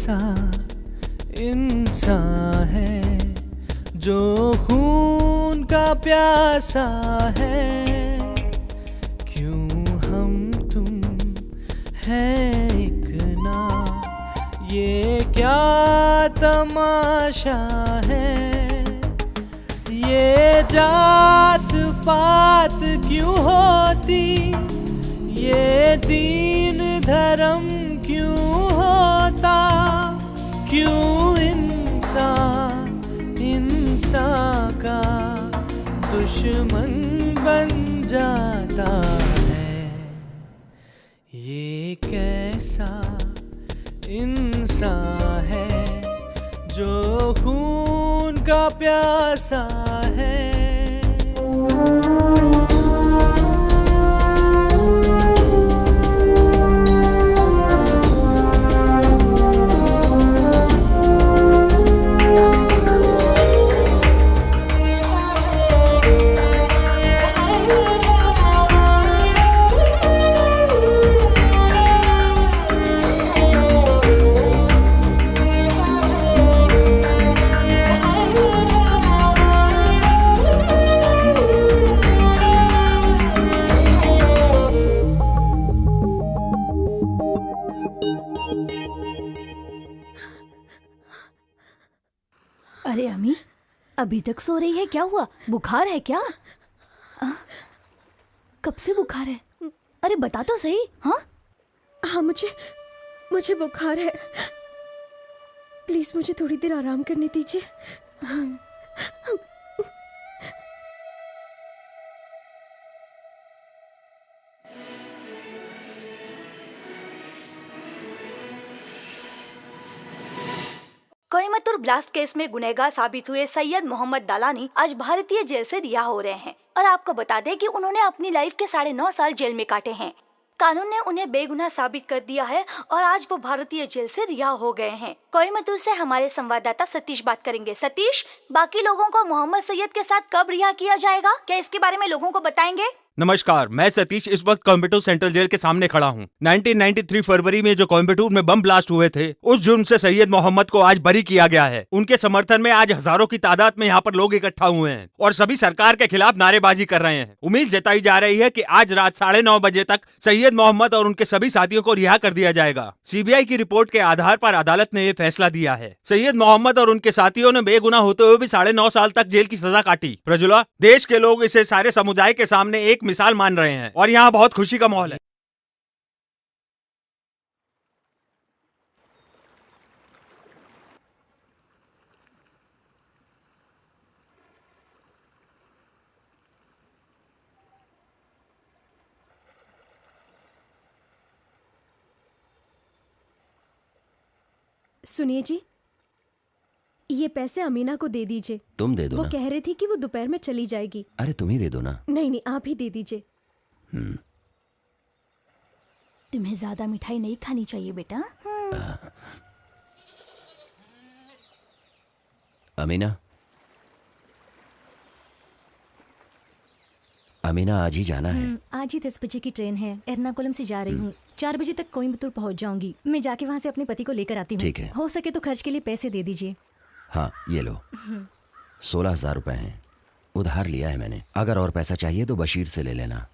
कैसा इंसान है जो खून का प्यासा है, क्यों हम तुम हैं एक ना, ये क्या तमाशा है। ये जात पात क्यों होती, ये दीन धर्म क्यों होता, क्यों इंसान इंसान का दुश्मन बन जाता है। ये कैसा इंसान है जो खून का प्यासा है। अरे अम्मी, अभी तक सो रही है? क्या हुआ? बुखार है क्या? कब से बुखार है? अरे बता तो सही। हाँ हाँ, मुझे बुखार है। प्लीज मुझे थोड़ी देर आराम करने दीजिए। कोयम्बटूर ब्लास्ट केस में गुनहगार साबित हुए सैयद मोहम्मद दालानी आज भारतीय जेल से रिहा हो रहे हैं। और आपको बता दें कि उन्होंने अपनी लाइफ के 9.5 साल जेल में काटे हैं। कानून ने उन्हें बेगुनाह साबित कर दिया है और आज वो भारतीय जेल से रिहा हो गए हैं। कोयम्बटूर से हमारे संवाददाता सतीश बात करेंगे। सतीश, बाकी लोगों को मोहम्मद सैयद के साथ कब रिहा किया जाएगा? क्या इसके बारे में लोगों को बताएंगे? नमस्कार, मैं सतीश इस वक्त कोयम्बटूर सेंट्रल जेल के सामने खड़ा हूँ। 1993 फरवरी में जो कोयम्बटूर में बम ब्लास्ट हुए थे, उस जुर्म से सैयद मोहम्मद को आज बरी किया गया है। उनके समर्थन में आज हजारों की तादाद में यहाँ पर लोग इकट्ठा हुए हैं और सभी सरकार के खिलाफ नारेबाजी कर रहे हैं। उम्मीद जताई जा रही है कि आज रात 9:30 बजे तक सैयद मोहम्मद और उनके सभी साथियों को रिहा कर दिया जाएगा। सीबीआई की रिपोर्ट के आधार पर अदालत ने यह फैसला दिया है। सैयद मोहम्मद और उनके साथियों ने बेगुनाह होते हुए भी 9.5 साल तक जेल की सजा काटी। प्रजुला, देश के लोग इसे सारे समुदाय के सामने एक मिसाल मान रहे हैं और यहाँ बहुत खुशी का माहौल है। सुनिए जी, ये पैसे अमीना को दे दीजिए। तुम दे दो वो ना। कह रही थी कि वो दोपहर में चली जाएगी। अरे तुम ही दे दो ना। नहीं, आप ही दे दीजिए। तुम्हें ज्यादा मिठाई नहीं खानी चाहिए बेटा। अमीना, आज ही जाना है। आज ही 10 बजे की ट्रेन है। एर्नाकुलम से जा रही हूँ। 4 बजे तक कोयम्बटूर पहुँच जाऊंगी। मैं जाके वहाँ से अपने पति को लेकर आती हूँ। ठीक है। हो सके तो खर्च के लिए पैसे दे दीजिए। हाँ, ये लो। 16,000 रुपए हैं। उधार लिया है मैंने। अगर और पैसा चाहिए तो बशीर से ले लेना।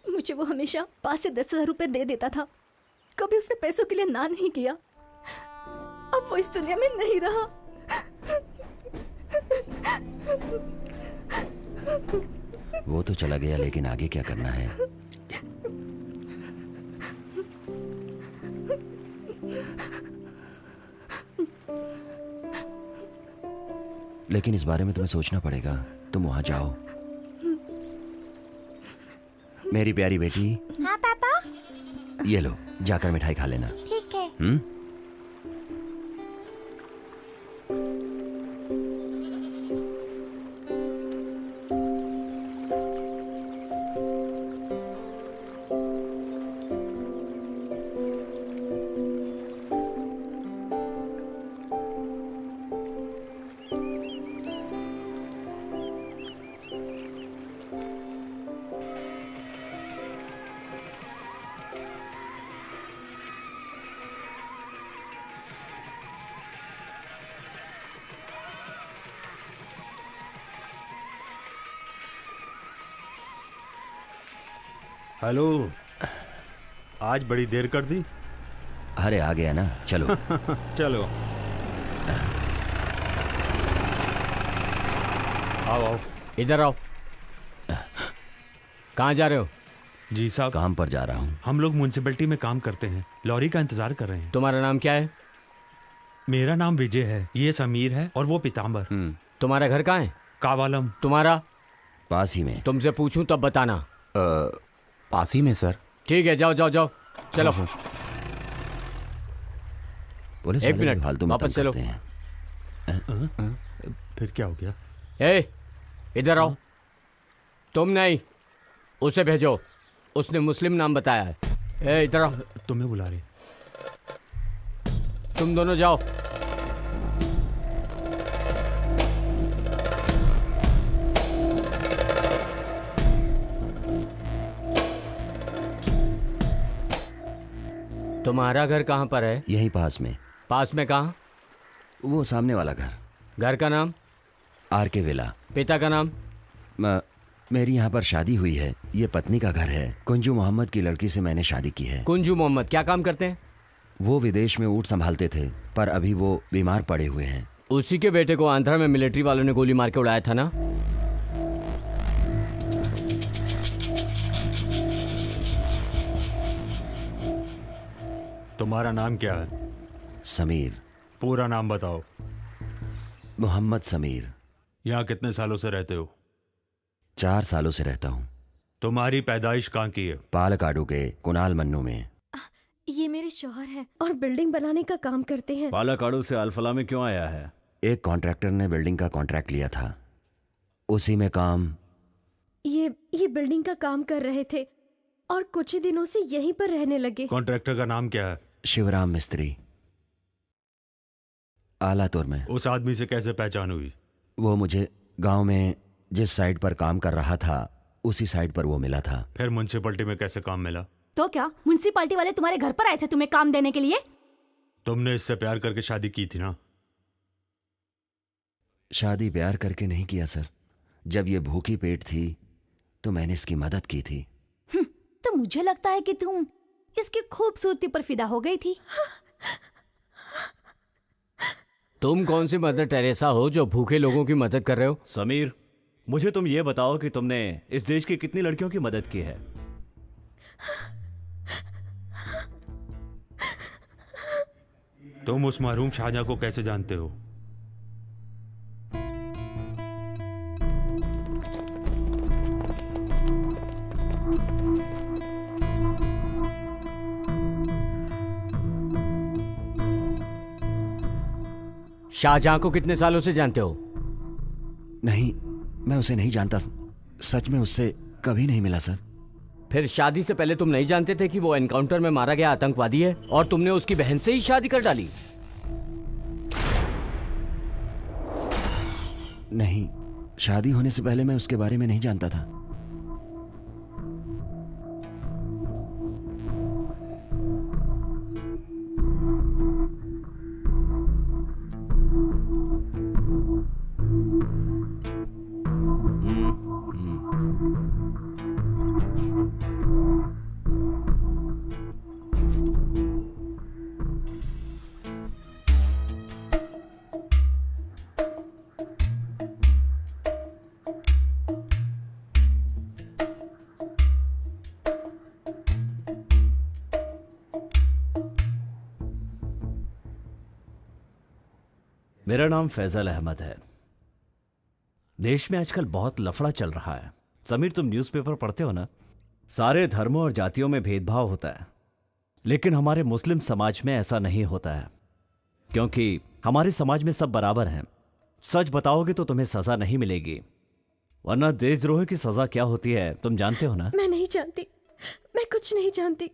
मुझे वो हमेशा 5 से 10,000 रुपए दे देता था। कभी उसने पैसों के लिए ना नहीं किया। अब वो इस दुनिया में नहीं रहा। वो तो चला गया, लेकिन आगे क्या करना है? लेकिन इस बारे में तुम्हें सोचना पड़ेगा। तुम वहां जाओ। मेरी प्यारी बेटी। हाँ पापा। ये लो, जाकर मिठाई खा लेना। ठीक है। हेलो, आज बड़ी देर कर दी। अरे आ गया ना, चलो। चलो आओ आओ। इधर आओ। कहाँ जा रहे हो? जी साहब, काम पर जा रहा हूँ। हम लोग म्यूनसिपैलिटी में काम करते हैं, लॉरी का इंतजार कर रहे हैं। तुम्हारा नाम क्या है? मेरा नाम विजय है, ये समीर है और वो पीताम्बर। तुम्हारा घर कहाँ है? कावालम। तुम्हारा? पास ही में। तुमसे पूछूं तब बताना। पास ही में सर। ठीक है, जाओ जाओ जाओ, चलो। पुलिस एक वाले मिनट, भी फालतू में वापस तंग चलो। करते हैं। फिर क्या हो गया? ए, इधर आओ। तुम नहीं, उसे भेजो, उसने मुस्लिम नाम बताया है। ए, इधर आओ। तुम्हें बुला रहे। तुम दोनों जाओ। तुम्हारा घर कहाँ पर है? यहीं पास में। पास में कहाँ? वो सामने वाला घर। घर का नाम? आर के विला। पिता का नाम? मेरी यहाँ पर शादी हुई है, ये पत्नी का घर है। कुंजू मोहम्मद की लड़की से मैंने शादी की है। कुंजू मोहम्मद क्या काम करते हैं? वो विदेश में ऊँट संभालते थे, पर अभी वो बीमार पड़े हुए हैं। उसी के बेटे को आंध्रा में मिलिट्री वालों ने गोली मार के उड़ाया था ना? तुम्हारा नाम क्या है? समीर। पूरा नाम बताओ। मोहम्मद समीर। यहाँ कितने सालों से रहते हो? 4 सालों से रहता हूँ। तुम्हारी पैदाइश कहाँ की है? पालकाडू के कुणाल मन्नू में। ये मेरे शौहर हैं और बिल्डिंग बनाने का काम करते हैं। पालाकाडू से अल्फला में क्यों आया है? एक कॉन्ट्रैक्टर ने बिल्डिंग का कॉन्ट्रैक्ट लिया था, उसी में काम। ये बिल्डिंग का काम कर रहे थे और कुछ ही दिनों से यहीं पर रहने लगे। कॉन्ट्रैक्टर का नाम क्या है? शिवराम मिस्त्री, आलातुर में। उस आदमी से कैसे पहचान हुई? वो मुझे गांव में जिस साइट पर काम कर रहा था उसी साइट पर वो मिला था। फिर म्यूनसिपैलिटी में कैसे काम मिला? तो क्या म्युनिसिपालिटी वाले तुम्हारे घर पर आए थे तुम्हें काम देने के लिए? तुमने इससे प्यार करके शादी की थी ना? शादी प्यार करके नहीं किया सर। जब ये भूखी पेट थी तो मैंने इसकी मदद की थी। तो मुझे लगता है कि तुम इसकी खूबसूरती पर फिदा हो गई थी। तुम कौन सी मदर टेरेसा हो जो भूखे लोगों की मदद कर रहे हो? समीर, मुझे तुम ये बताओ कि तुमने इस देश की कितनी लड़कियों की मदद की है? तुम उस मरहूम शाहजहां को कैसे जानते हो? शाहजहां को कितने सालों से जानते हो? नहीं, मैं उसे नहीं जानता। सच में उससे कभी नहीं मिला सर। फिर शादी से पहले तुम नहीं जानते थे कि वो एनकाउंटर में मारा गया आतंकवादी है और तुमने उसकी बहन से ही शादी कर डाली? नहीं, शादी होने से पहले मैं उसके बारे में नहीं जानता था। मेरा नाम फैजल अहमद है। देश में आजकल बहुत लफड़ा चल रहा है। समीर, तुम न्यूज़पेपर पढ़ते हो ना? सारे धर्मों और जातियों में भेदभाव होता है, लेकिन हमारे मुस्लिम समाज में ऐसा नहीं होता है, क्योंकि हमारे समाज में सब बराबर हैं। सच बताओगे तो तुम्हें सजा नहीं मिलेगी, वरना देशद्रोह की सजा क्या होती है तुम जानते हो ना? मैं नहीं जानती, मैं कुछ नहीं जानती।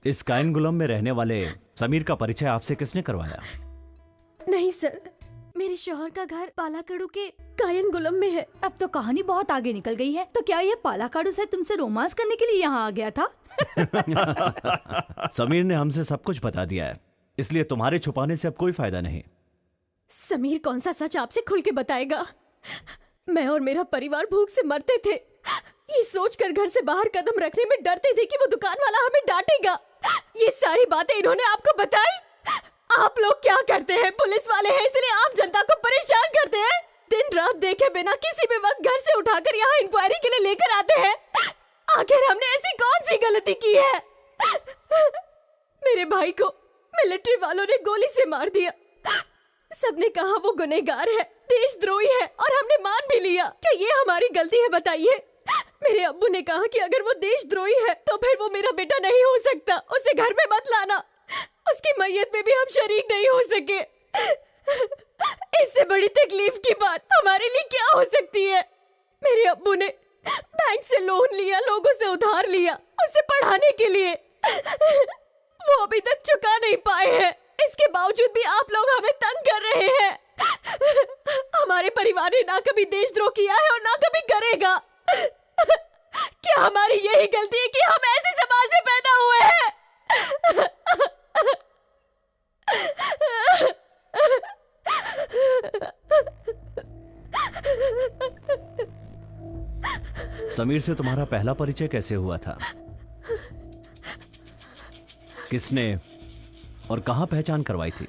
इस कायनगुलम में रहने वाले समीर का परिचय आपसे किसने करवाया? नहीं सर, मेरे शौहर का घर पालाकाडू के कायनगुलम में है। अब तो कहानी बहुत आगे निकल गई है। तो क्या ये पालाकाडू से तुमसे रोमांस करने के लिए यहाँ आ गया था? समीर ने हमसे सब कुछ बता दिया है, इसलिए तुम्हारे छुपाने से अब कोई फायदा नहीं। समीर कौन सा सच आपसे खुल के बताएगा? मैं और मेरा परिवार भूख से मरते थे, ये सोचकर घर से बाहर कदम रखने में डरते थे कि वो दुकान वाला हमें डांटेगा। ये सारी बातें इन्होंने आपको बताई? आप लोग क्या करते हैं? पुलिस वाले हैं इसलिए आप जनता को परेशान करते हैं। दिन रात देखे बिना किसी भी वक्त घर से उठाकर यहाँ इंक्वायरी के लिए लेकर आते हैं। आखिर हमने ऐसी कौन सी गलती की है? मेरे भाई को मिलिट्री वालों ने गोली से मार दिया। सबने कहा वो गुनहगार है, देशद्रोही है, और हमने मान भी लिया। क्या ये हमारी गलती है बताइए? मेरे अब्बू ने कहा कि अगर वो देशद्रोही है तो फिर वो मेरा बेटा नहीं हो सकता, उसे घर में मत लाना। उसकी मैयत में भी हम शरीक नहीं हो सके। इससे बड़ी तकलीफ की बात हमारे लिए क्या हो सकती है? मेरे अब्बू ने बैंक से लोन लिया, लोगों से उधार लिया उसे पढ़ाने के लिए। वो अभी तक चुका नहीं पाए हैं। इसके बावजूद भी आप लोग हमें तंग कर रहे हैं। हमारे परिवार ने ना कभी देशद्रोह किया है और ना कभी करेगा। क्या हमारी यही गलती है कि हम ऐसे समाज में पैदा हुए हैं? समीर से तुम्हारा पहला परिचय कैसे हुआ था? किसने और कहां पहचान करवाई थी?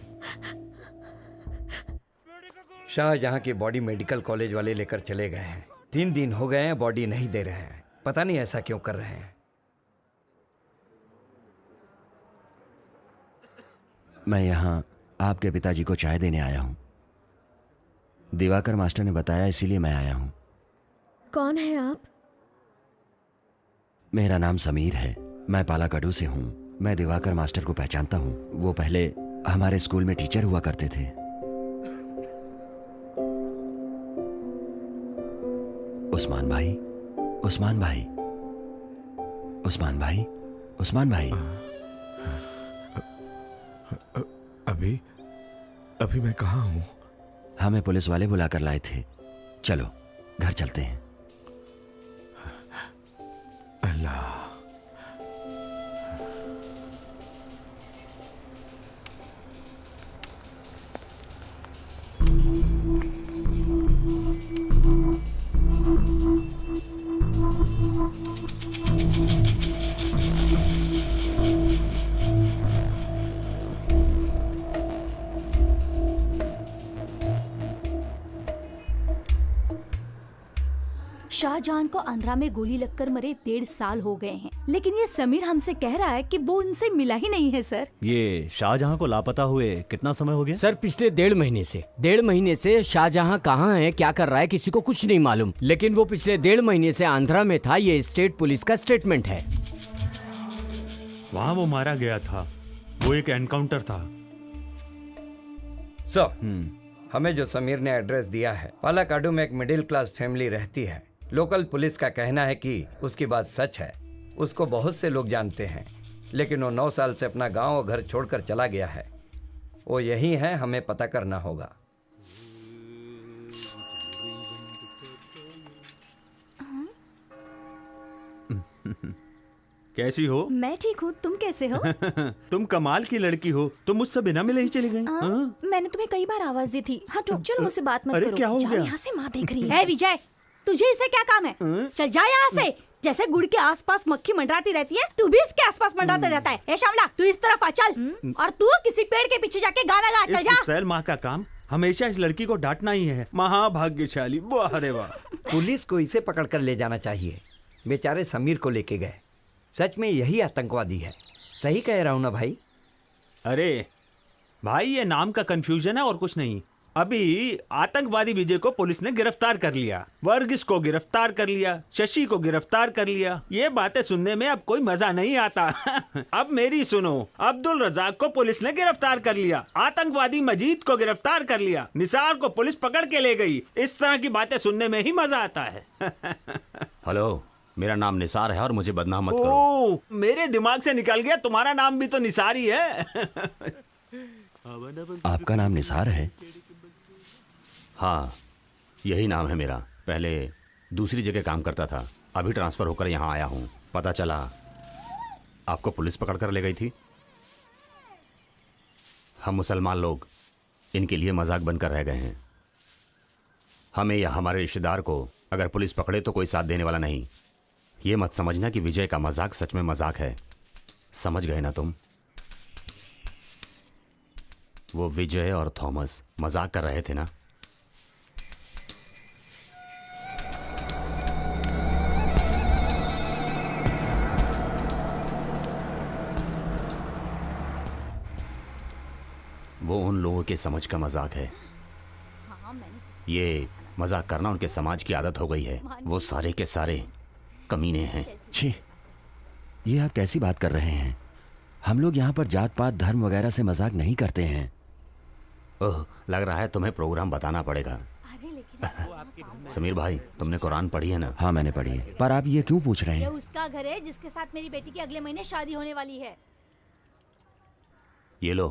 शाहजहां की बॉडी मेडिकल कॉलेज वाले लेकर चले गए हैं। 3 दिन हो गए हैं, बॉडी नहीं दे रहे हैं। पता नहीं ऐसा क्यों कर रहे हैं। मैं यहाँ आपके पिताजी को चाय देने आया हूँ। दिवाकर मास्टर ने बताया इसीलिए मैं आया हूँ। कौन है आप? मेरा नाम समीर है, मैं पालाकाडू से हूँ। मैं दिवाकर मास्टर को पहचानता हूँ। वो पहले हमारे स्कूल में टीचर हुआ करते थे। उस्मान भाई, उस्मान भाई, उस्मान भाई, उस्मान भाई। अभी मैं कहाँ हूँ? हमें पुलिस वाले बुलाकर लाए थे। चलो घर चलते हैं। अल्लाह। शाहजहां को आंध्रा में गोली लगकर मरे 1.5 साल हो गए हैं, लेकिन ये समीर हमसे कह रहा है कि वो उनसे मिला ही नहीं है। सर, ये शाहजहां को लापता हुए कितना समय हो गया? सर पिछले 1.5 महीने से शाहजहां कहाँ है, क्या कर रहा है, किसी को कुछ नहीं मालूम। लेकिन वो पिछले 1.5 महीने से आंध्रा में था। ये स्टेट पुलिस का स्टेटमेंट है। वहाँ वो मारा गया था। वो एक एनकाउंटर था। हमें जो समीर ने एड्रेस दिया है, पालाकाडू में एक मिडिल क्लास फैमिली रहती है। लोकल पुलिस का कहना है कि उसकी बात सच है। उसको बहुत से लोग जानते हैं, लेकिन वो 9 साल से अपना गांव और घर छोड़कर चला गया है। वो यही है, हमें पता करना होगा। कैसी हो? मैं ठीक हूँ, तुम कैसे हो? तुम कमाल की लड़की हो। तुम मुझसे बिना मिले ही चली गई। मैंने तुम्हें कई बार आवाज दी थी। हाँ तो चलो मुझसे बात मत अरे करो। क्या हो गया? यहाँ से माँ देख रही है। है विजय, तुझे इससे क्या काम है? चल जा यहाँ से। जैसे गुड़ के आसपास मक्खी मंडराती रहती है, तू भी इसके आसपास मंडराता रहता है। ए शामला, तू इस तरफ आ चल, और तू किसी पेड़ के पीछे जाके गाना गा। चल जा। सैल माँ का काम हमेशा इस लड़की को डांटना ही है। महाभाग्यशाली। वाह रे वाह। पुलिस को इसे पकड़ कर ले जाना चाहिए। बेचारे समीर को लेके गए। सच में यही आतंकवादी है। सही कह रहा हूं ना भाई? अरे भाई, ये नाम का कंफ्यूजन है और कुछ नहीं। अभी आतंकवादी विजय को पुलिस ने गिरफ्तार कर लिया, वर्गीस को गिरफ्तार कर लिया, शशि को गिरफ्तार कर लिया। ये बातें सुनने में अब कोई मजा नहीं आता। अब मेरी सुनो, अब्दुल रजाक को पुलिस ने गिरफ्तार कर लिया, आतंकवादी मजीद को गिरफ्तार कर लिया, निसार को पुलिस पकड़ के ले गई। इस तरह की बातें सुनने में ही मजा आता है। हेलो, मेरा नाम निसार है और मुझे बदनाम मत करो। ओह, मेरे दिमाग से निकल गया, तुम्हारा नाम भी तो निसार ही है। आपका नाम निसार है? हाँ, यही नाम है मेरा। पहले दूसरी जगह काम करता था, अभी ट्रांसफ़र होकर यहाँ आया हूँ। पता चला आपको पुलिस पकड़ कर ले गई थी। हम मुसलमान लोग इनके लिए मजाक बनकर रह गए हैं। हमें या हमारे रिश्तेदार को अगर पुलिस पकड़े तो कोई साथ देने वाला नहीं। ये मत समझना कि विजय का मजाक सच में मजाक है। समझ गए ना तुम? वो विजय और थॉमस मजाक कर रहे थे ना। वो उन लोगों के समझ का मजाक है। ये मजाक करना उनके समाज की आदत हो गई है। वो सारे के सारे कमीने हैं। छी, ये आप कैसी बात कर रहे हैं? हम लोग यहाँ पर जात पात धर्म वगैरह से मजाक नहीं करते हैं। ओह, लग रहा है तुम्हें प्रोग्राम बताना पड़ेगा। समीर भाई, तुमने कुरान पढ़ी है ना? हाँ मैंने पढ़ी है, पर आप ये क्यों पूछ रहे ये हैं? उसका घर है जिसके साथ मेरी बेटी की अगले महीने शादी होने वाली है। ये लो,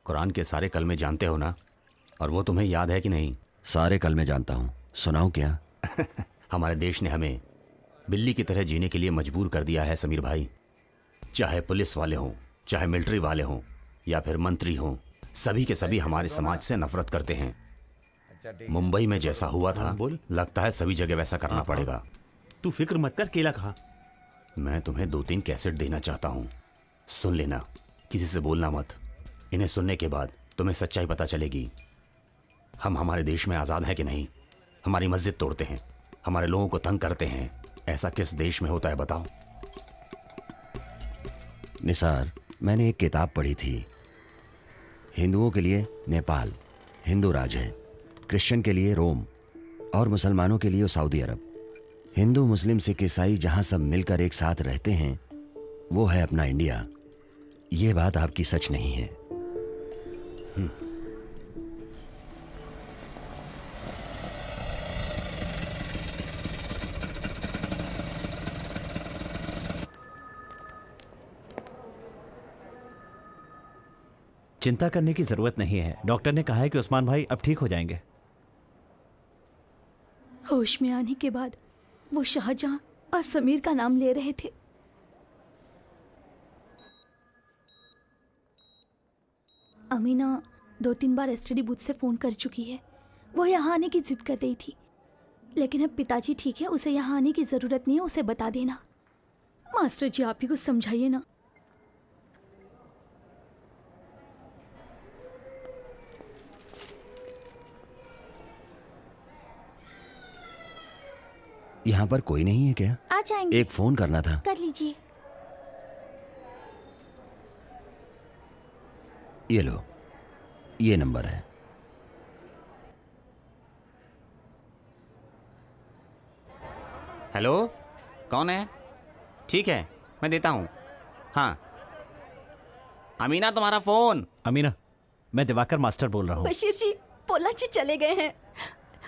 कुरान के सारे कलमे जानते हो ना? और वो तुम्हें याद है कि नहीं? सारे कलमे जानता हूँ, सुनाऊं क्या? हमारे देश ने हमें बिल्ली की तरह जीने के लिए मजबूर कर दिया है समीर भाई। चाहे पुलिस वाले हों, चाहे मिलिट्री वाले हों, या फिर मंत्री हों, सभी के सभी हमारे समाज से नफरत करते हैं। मुंबई में जैसा हुआ था, लगता है सभी जगह वैसा करना पड़ेगा। तू फिक्र मत कर, केला खा। मैं तुम्हें 2-3 कैसेट देना चाहता हूँ, सुन लेना, किसी से बोलना मत। इन्हें सुनने के बाद तुम्हें सच्चाई पता चलेगी। हम हमारे देश में आज़ाद हैं कि नहीं। हमारी मस्जिद तोड़ते हैं, हमारे लोगों को तंग करते हैं। ऐसा किस देश में होता है बताओ? निसार, मैंने एक किताब पढ़ी थी। हिंदुओं के लिए नेपाल हिंदू राज है, क्रिश्चियन के लिए रोम और मुसलमानों के लिए सऊदी अरब। हिंदू मुस्लिम सिख ईसाई जहां सब मिलकर एक साथ रहते हैं, वो है अपना इंडिया। ये बात आपकी सच नहीं है। चिंता करने की जरूरत नहीं है। डॉक्टर ने कहा है कि उस्मान भाई अब ठीक हो जाएंगे। होश में आने के बाद वो शाहजहां और समीर का नाम ले रहे थे। अमीना 2-3 बार एसटीडी बूथ से फोन कर चुकी है। वो यहाँ आने की जिद कर रही थी, लेकिन अब पिताजी ठीक है, उसे यहाँ आने की जरूरत नहीं है, उसे बता देना। मास्टर जी आप ही कुछ समझाइए ना। यहाँ पर कोई नहीं है क्या? आ जाएंगे। एक फोन करना था। कर लीजिए। ये लो, ये नंबर है। हेलो, कौन है? ठीक है, मैं देता हूँ। हाँ, अमीना तुम्हारा फोन। अमीना, मैं दिवाकर मास्टर बोल रहा हूँ। बशीर जी, पोला जी चले गए हैं।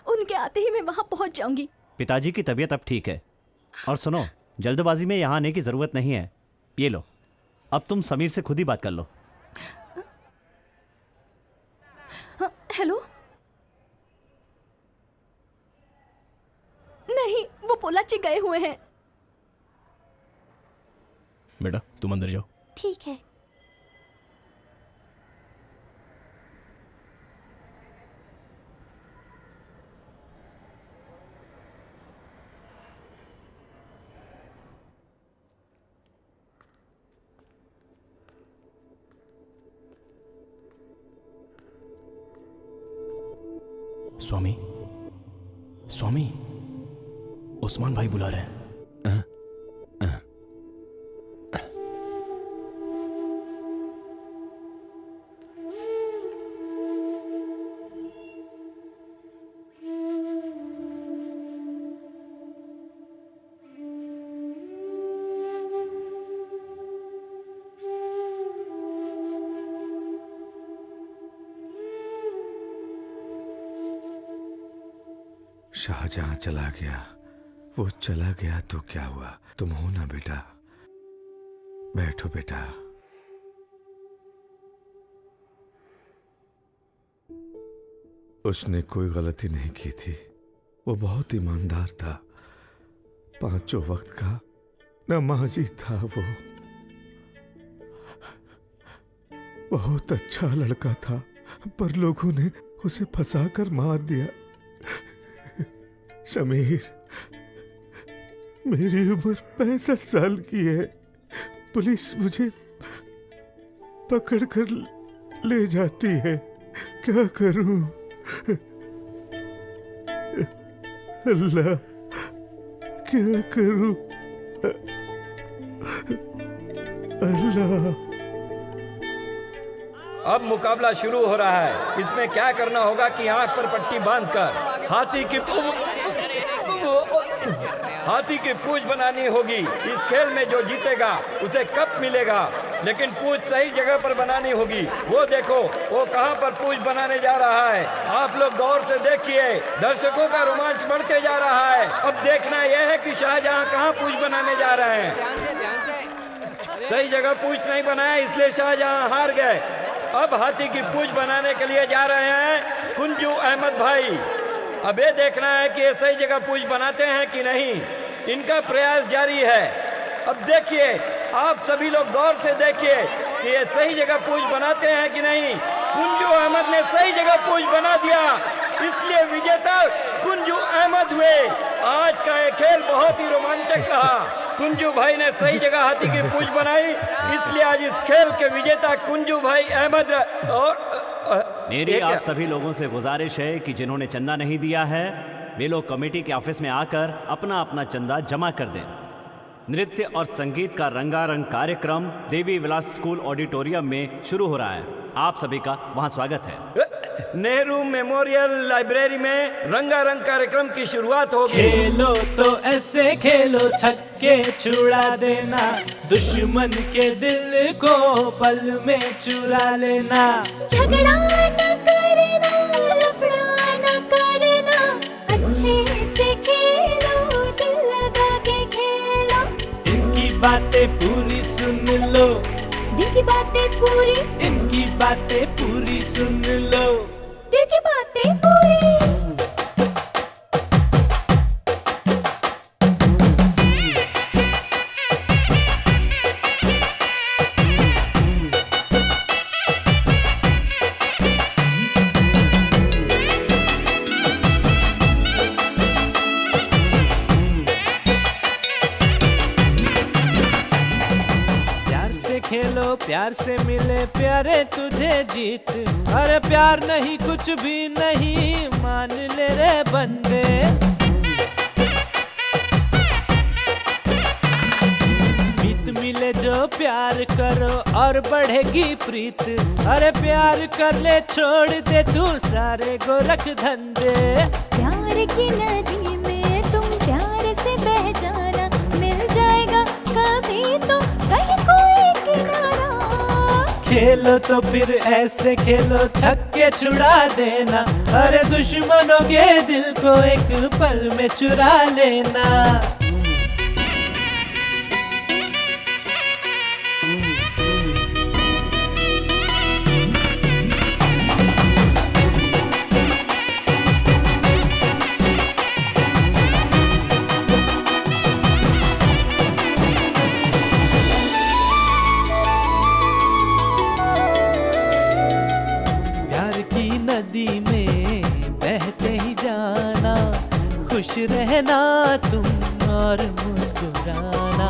उनके आते ही मैं वहां पहुंच जाऊंगी। पिताजी की तबीयत अब ठीक है। और सुनो, जल्दबाजी में यहाँ आने की जरूरत नहीं है। ये लो, अब तुम समीर से खुद ही बात कर लो। हेलो? नहीं, वो पोलाची गए हुए हैं। बेटा तुम अंदर जाओ। ठीक है। स्वामी, स्वामी, उस्मान भाई बुला रहे हैं। शाहजहां चला गया, वो चला गया तो क्या हुआ? तुम हो ना बेटा, बैठो बेटा। उसने कोई गलती नहीं की थी, वो बहुत ईमानदार था, 5 वक्त का नमाजी था। वो बहुत अच्छा लड़का था, पर लोगों ने उसे फंसाकर मार दिया। समीर, मेरी उम्र 65 साल की है। पुलिस मुझे पकड़कर ले जाती है, क्या करूं? अल्लाह, क्या करूं? अल्लाह। अब मुकाबला शुरू हो रहा है। इसमें क्या करना होगा कि आंख पर पट्टी बांधकर हाथी की पूंछ बनानी होगी। इस खेल में जो जीतेगा उसे कप मिलेगा, लेकिन पूंछ सही जगह पर बनानी होगी। वो देखो, वो कहाँ पर पूंछ बनाने जा रहा है। आप लोग गौर से देखिए, दर्शकों का रोमांच बढ़ते जा रहा है। अब देखना यह है कि शाहजहां कहाँ पूंछ बनाने जा रहे हैं। सही जगह पूंछ नहीं बनाया, इसलिए शाहजहां हार गए। अब हाथी की पूंछ बनाने के लिए जा रहे हैं कुंजू अहमद भाई। अब ये देखना है कि ये सही जगह पूंछ बनाते हैं कि नहीं। इनका प्रयास जारी है। अब देखिए, आप सभी लोग गौर से देखिए कि ये सही जगह पूंछ बनाते हैं कि नहीं। कुंजू अहमद ने सही जगह पूंछ बना दिया, इसलिए विजेता कुंजू अहमद हुए। आज का ये खेल बहुत ही रोमांचक रहा। कुंजू भाई ने सही जगह हाथी की पूंछ बनाई, इसलिए आज इस खेल के विजेता कुंजू भाई अहमद। और मेरी आप सभी लोगों से गुजारिश है कि जिन्होंने चंदा नहीं दिया है, वे लोग कमेटी के ऑफिस में आकर अपना अपना चंदा जमा कर दें। नृत्य और संगीत का रंगारंग कार्यक्रम देवी विलास स्कूल ऑडिटोरियम में शुरू हो रहा है। आप सभी का वहां स्वागत है। नेहरू मेमोरियल लाइब्रेरी में रंगारंग कार्यक्रम की शुरुआत होगी। खेलो तो ऐसे खेलो, छक्के छुड़ा देना, दुश्मन के दिल को पल में चुरा लेना। झगड़ा न करना, लफड़ा न करना, अच्छे से खेलो, दिल लगा के खेलो। इनकी बातें पूरी सुन लो, दिल की बातें पूरी, इनकी बातें पूरी सुन लो, दिल की बातें पूरी। खेलो प्यार से मिले प्यारे तुझे जीत। अरे प्यार नहीं कुछ भी नहीं, मान ले रे बंदे। मीत मिले जो प्यार करो और बढ़ेगी प्रीत। अरे प्यार कर ले, छोड़ दे तू सारे गोरख धंधे। प्यार की नदी में तुम प्यार से बह जाना, मिल जाएगा कभी तो कहीं कोई किनारा। खेलो तो फिर ऐसे खेलो, छक्के छुड़ा देना। अरे दुश्मनों के दिल को एक पल में चुरा लेना। नदी में बहते ही जाना, खुश रहना तुम और मुस्कुराना।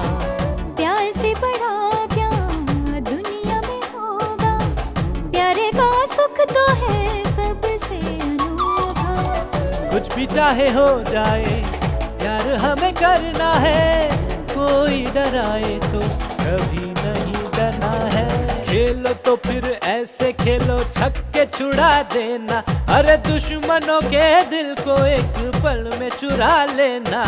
प्यार से बड़ा क्या दुनिया में होगा, प्यारे का सुख तो है सबसे अनोखा। कुछ भी चाहे हो जाए, प्यार हमें करना है। कोई डराए तो कभी नहीं डरना है। खेलो तो फिर ऐसे खेलो, छक्के छुड़ा देना। अरे दुश्मनों के दिल को एक पल में चुरा लेना।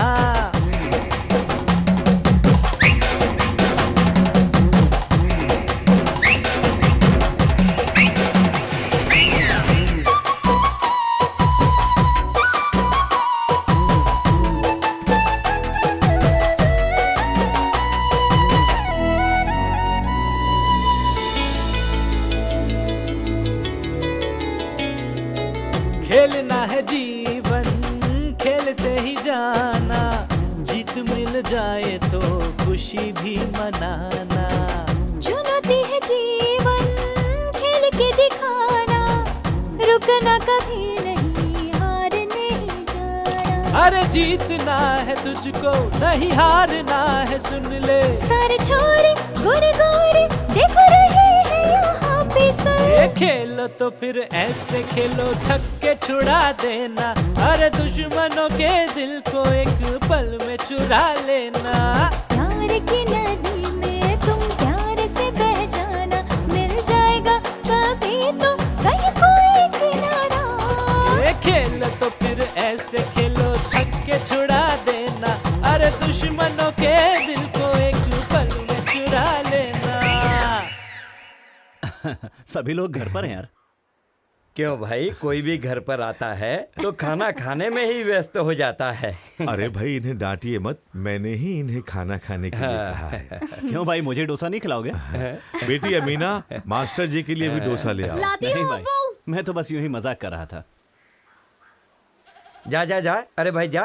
खेलना है जीवन, खेलते ही जाना। जीत मिल जाए तो खुशी भी मनाना। चुनौती है जीवन, खेल के दिखाना। रुकना कभी नहीं, हार नहीं जाना। अरे जीतना है तुझको, नहीं हारना है, सुन ले। सारे छोरे गोरे गोरे देखो रहे हैं यहाँ पे सर। ये खेलो तो फिर ऐसे खेलो, छक्के छुड़ा देना। अरे दुश्मनों के दिल को एक पल में चुरा लेना। प्यार की नदी में तुम प्यार से बह जाना, मिल जाएगा कभी तो कहीं कोई किनारा। ये खेलो तो फिर ऐसे खेलो, छक्के छुड़ा देना। अरे दुश्मनों के दिल को एक पल में चुरा लेना। सभी लोग घर पर हैं यार। क्यों भाई, कोई भी घर पर आता है तो खाना खाने में ही व्यस्त हो जाता है। अरे भाई इन्हें डांटिए मत, मैंने ही इन्हें खाना खाने के लिए कहा है। क्यों भाई, मुझे डोसा नहीं खिलाओगे? बेटी अमीना, मास्टर जी के लिए भी डोसा ले आओ। लाती हूँ भाई, अब्बू। मैं तो बस यूं ही मजाक कर रहा था। जा जा जा, अरे भाई जा।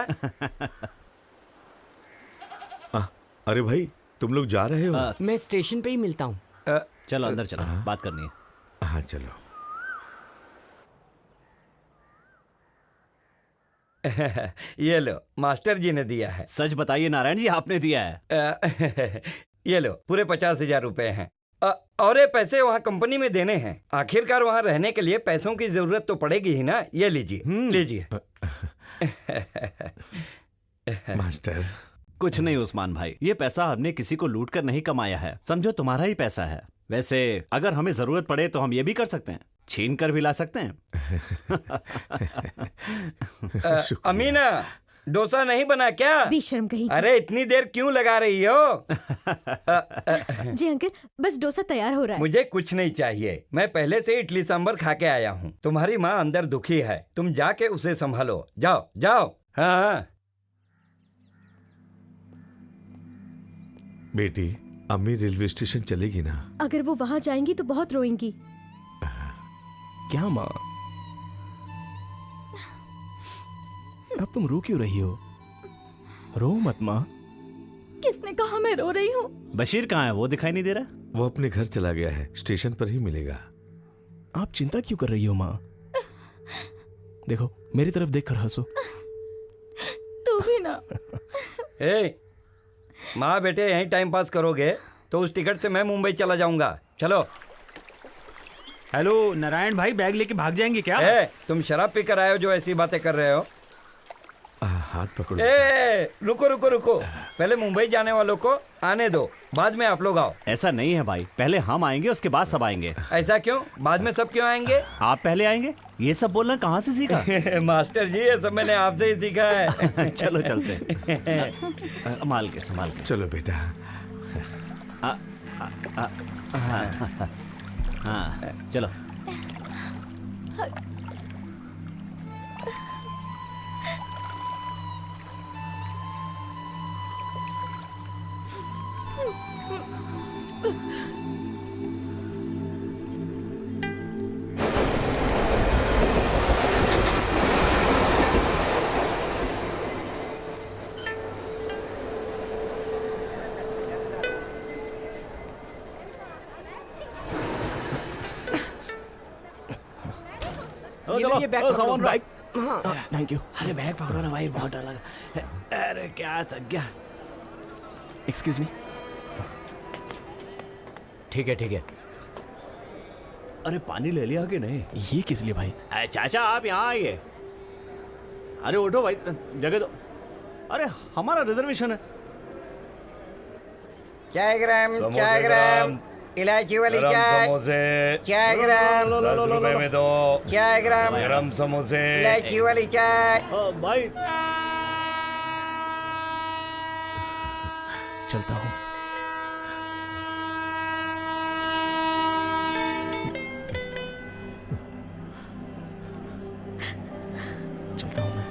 अरे भाई तुम लोग जा रहे हो? मैं स्टेशन पे ही मिलता हूँ। चलो अंदर चलो, बात करनी है। हाँ चलो। ये लो, मास्टर जी ने दिया है। सच बताइए नारायण जी, आपने दिया है? ये लो, पूरे 50,000 रुपए हैं। और ये पैसे वहाँ कंपनी में देने हैं। आखिरकार वहाँ रहने के लिए पैसों की जरूरत तो पड़ेगी ही ना। ये लीजिए लीजिए। मास्टर कुछ नहीं उस्मान भाई, ये पैसा हमने किसी को लूट कर नहीं कमाया है, समझो तुम्हारा ही पैसा है। वैसे अगर हमें जरूरत पड़े तो हम ये भी कर सकते हैं, छीन कर भी ला सकते हैं। अमीना, डोसा नहीं बना क्या? बेशर्म कहीं की। अरे इतनी देर क्यों लगा रही हो? जी अंकल, बस डोसा तैयार हो रहा है। मुझे कुछ नहीं चाहिए, मैं पहले से इडली सांभर खा के आया हूँ। तुम्हारी माँ अंदर दुखी है, तुम जाके उसे संभालो। जाओ जाओ। हाँ बेटी, अम्मी रेलवे स्टेशन चलेगी ना? अगर वो वहाँ जाएंगी तो बहुत रोएंगी। क्या माँ, अब तुम रो क्यों रही हो? रो मत माँ। किसने कहा मैं रो रही हूँ? बशीर कहाँ है, वो दिखाई नहीं दे रहा? वो अपने घर चला गया है, स्टेशन पर ही मिलेगा। आप चिंता क्यों कर रही हो माँ? देखो मेरी तरफ देखकर हंसो। तू भी ना। ए, माँ बेटे यहीं टाइम पास करोगे तो उस टिकट से मैं मुंबई चला जाऊंगा। चलो। हेलो नारायण भाई, बैग लेके भाग जाएंगे क्या? तुम शराब पीकर आए हो जो ऐसी बातें कर रहे हो? हाथ पकड़ो। रुको रुको रुको, पहले मुंबई जाने वालों को आने दो, बाद में आप लोग आओ। ऐसा नहीं है भाई, पहले हम आएंगे उसके बाद सब आएंगे। ऐसा क्यों? बाद में सब क्यों आएंगे? आप पहले आएंगे? ये सब बोलना कहाँ से सीखा? मास्टर जी, ये सब मैंने आपसे ही सीखा है। चलो चलते। संभाल के संभाल के। चलो बेटा। हाँ चलो। ये बैग पकड़ो। बैग। हाँ थैंक यू। अरे बैग पकड़ो ना भाई, बहुत डर लगा। अरे क्या थक गया। Excuse me. ठीक है ठीक है। अरे पानी ले लिया कि नहीं? ये किस लिए भाई? चाचा आप यहाँ आइए। अरे उठो भाई, जगह दो। अरे हमारा रिजर्वेशन है। चाय ग्राम इलायची वाली चाय। चाय ग्राम 10 रुपए में दो। चाय ग्राम गरम समोसे। इलायची वाली चाय। भाई चलता हूँ। चलता हूँ मैं।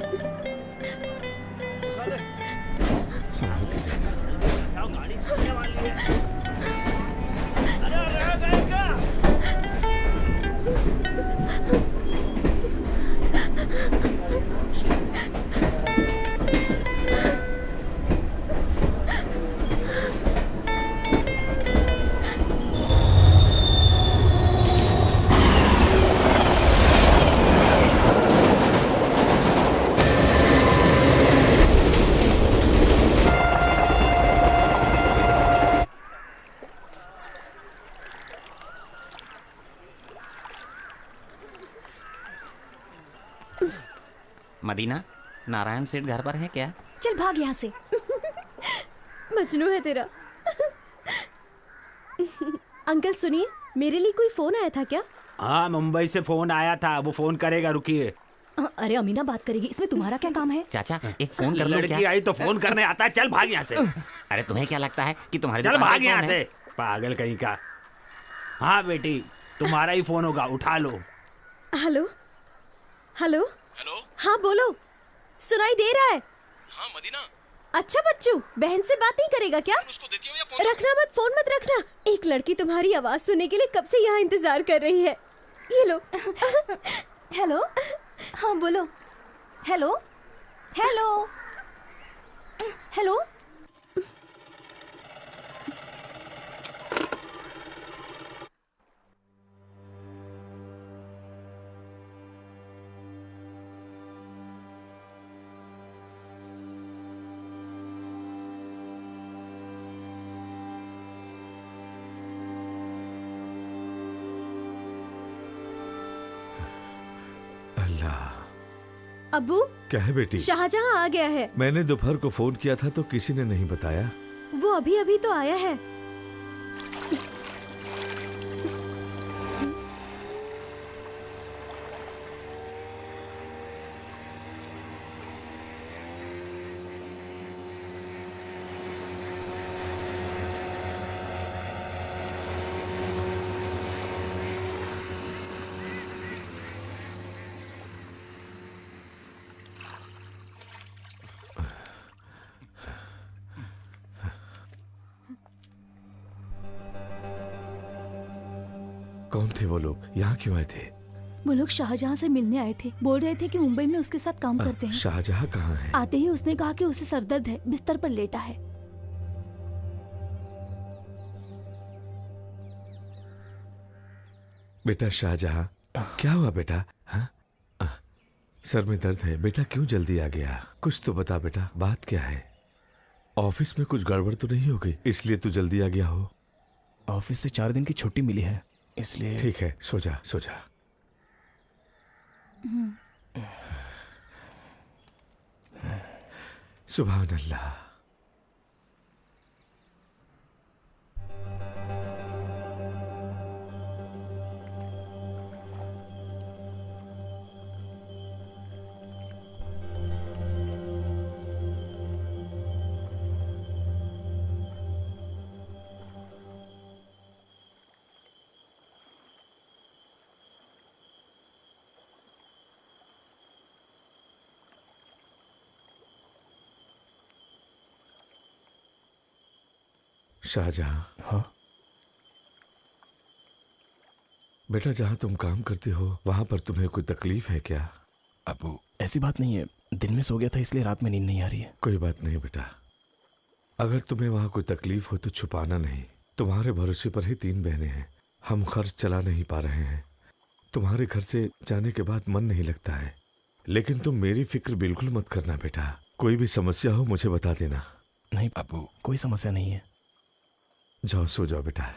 मदीना, नारायण सेठ घर पर है क्या? चल भाग यहाँ से। मजनू है तेरा। अंकल सुनिए, मेरे लिए कोई फोन आया था क्या? हाँ, मुंबई से फोन आया था, वो फोन करेगा, रुकिए। अरे अमीना बात करेगी, इसमें तुम्हारा क्या काम है? चाचा एक फोन कर लो क्या? लड़की आई तो फोन करने आता है, चल भाग यहाँ से। अरे तुम्हें क्या लगता है कि तुम्हारे चल दुकान भाग पे यहाँ फोन से, है? पागल कहीं का। हाँ बेटी, तुम्हारा ही फोन होगा, उठा लो। Hello hello hello. हाँ बोलो, सुनाई दे रहा है? हाँ मदीना, अच्छा बच्चू, बहन से बात नहीं करेगा क्या? उसको देती हो या फोन? रखना मत, फोन मत रखना। एक लड़की तुम्हारी आवाज सुनने के लिए कब से यहाँ इंतजार कर रही है। ये लो। हेलो, हाँ बोलो। Hello hello hello. अल्लाह। अब्बू, क्या है बेटी? शाहजहां आ गया है। मैंने दोपहर को फोन किया था तो किसी ने नहीं बताया। वो अभी अभी तो आया है। कौन थे वो लोग? यहाँ क्यों आए थे? वो लोग शाहजहां से मिलने आए थे, बोल रहे थे कि मुंबई में उसके साथ काम करते हैं। शाहजहां कहाँ है? आते ही उसने कहा कि उसे सरदर्द है, बिस्तर पर लेटा है। बेटा शाहजहां, क्या हुआ बेटा? हाँ? सर में दर्द है बेटा, क्यों जल्दी आ गया? कुछ तो बता बेटा, बात क्या है? ऑफिस में कुछ गड़बड़ तो नहीं हो गई इसलिए तू जल्दी आ गया हो? ऑफिस से 4 दिन की छुट्टी मिली है, इसलिए। ठीक है, सो जा सो जा। सुभान अल्लाह। शाहजहां। हाँ बेटा, जहाँ तुम काम करते हो वहां पर तुम्हें कोई तकलीफ है क्या? अबू, ऐसी बात नहीं है, दिन में सो गया था इसलिए रात में नींद नहीं आ रही है। कोई बात नहीं बेटा, अगर तुम्हें वहां कोई तकलीफ हो तो छुपाना नहीं। तुम्हारे भरोसे पर ही 3 बहनें हैं, हम खर्च चला नहीं पा रहे हैं। तुम्हारे घर से जाने के बाद मन नहीं लगता है, लेकिन तुम मेरी फिक्र बिल्कुल मत करना बेटा। कोई भी समस्या हो मुझे बता देना। नहीं अबू, कोई समस्या नहीं है। जाओ सो जाओ बेटा।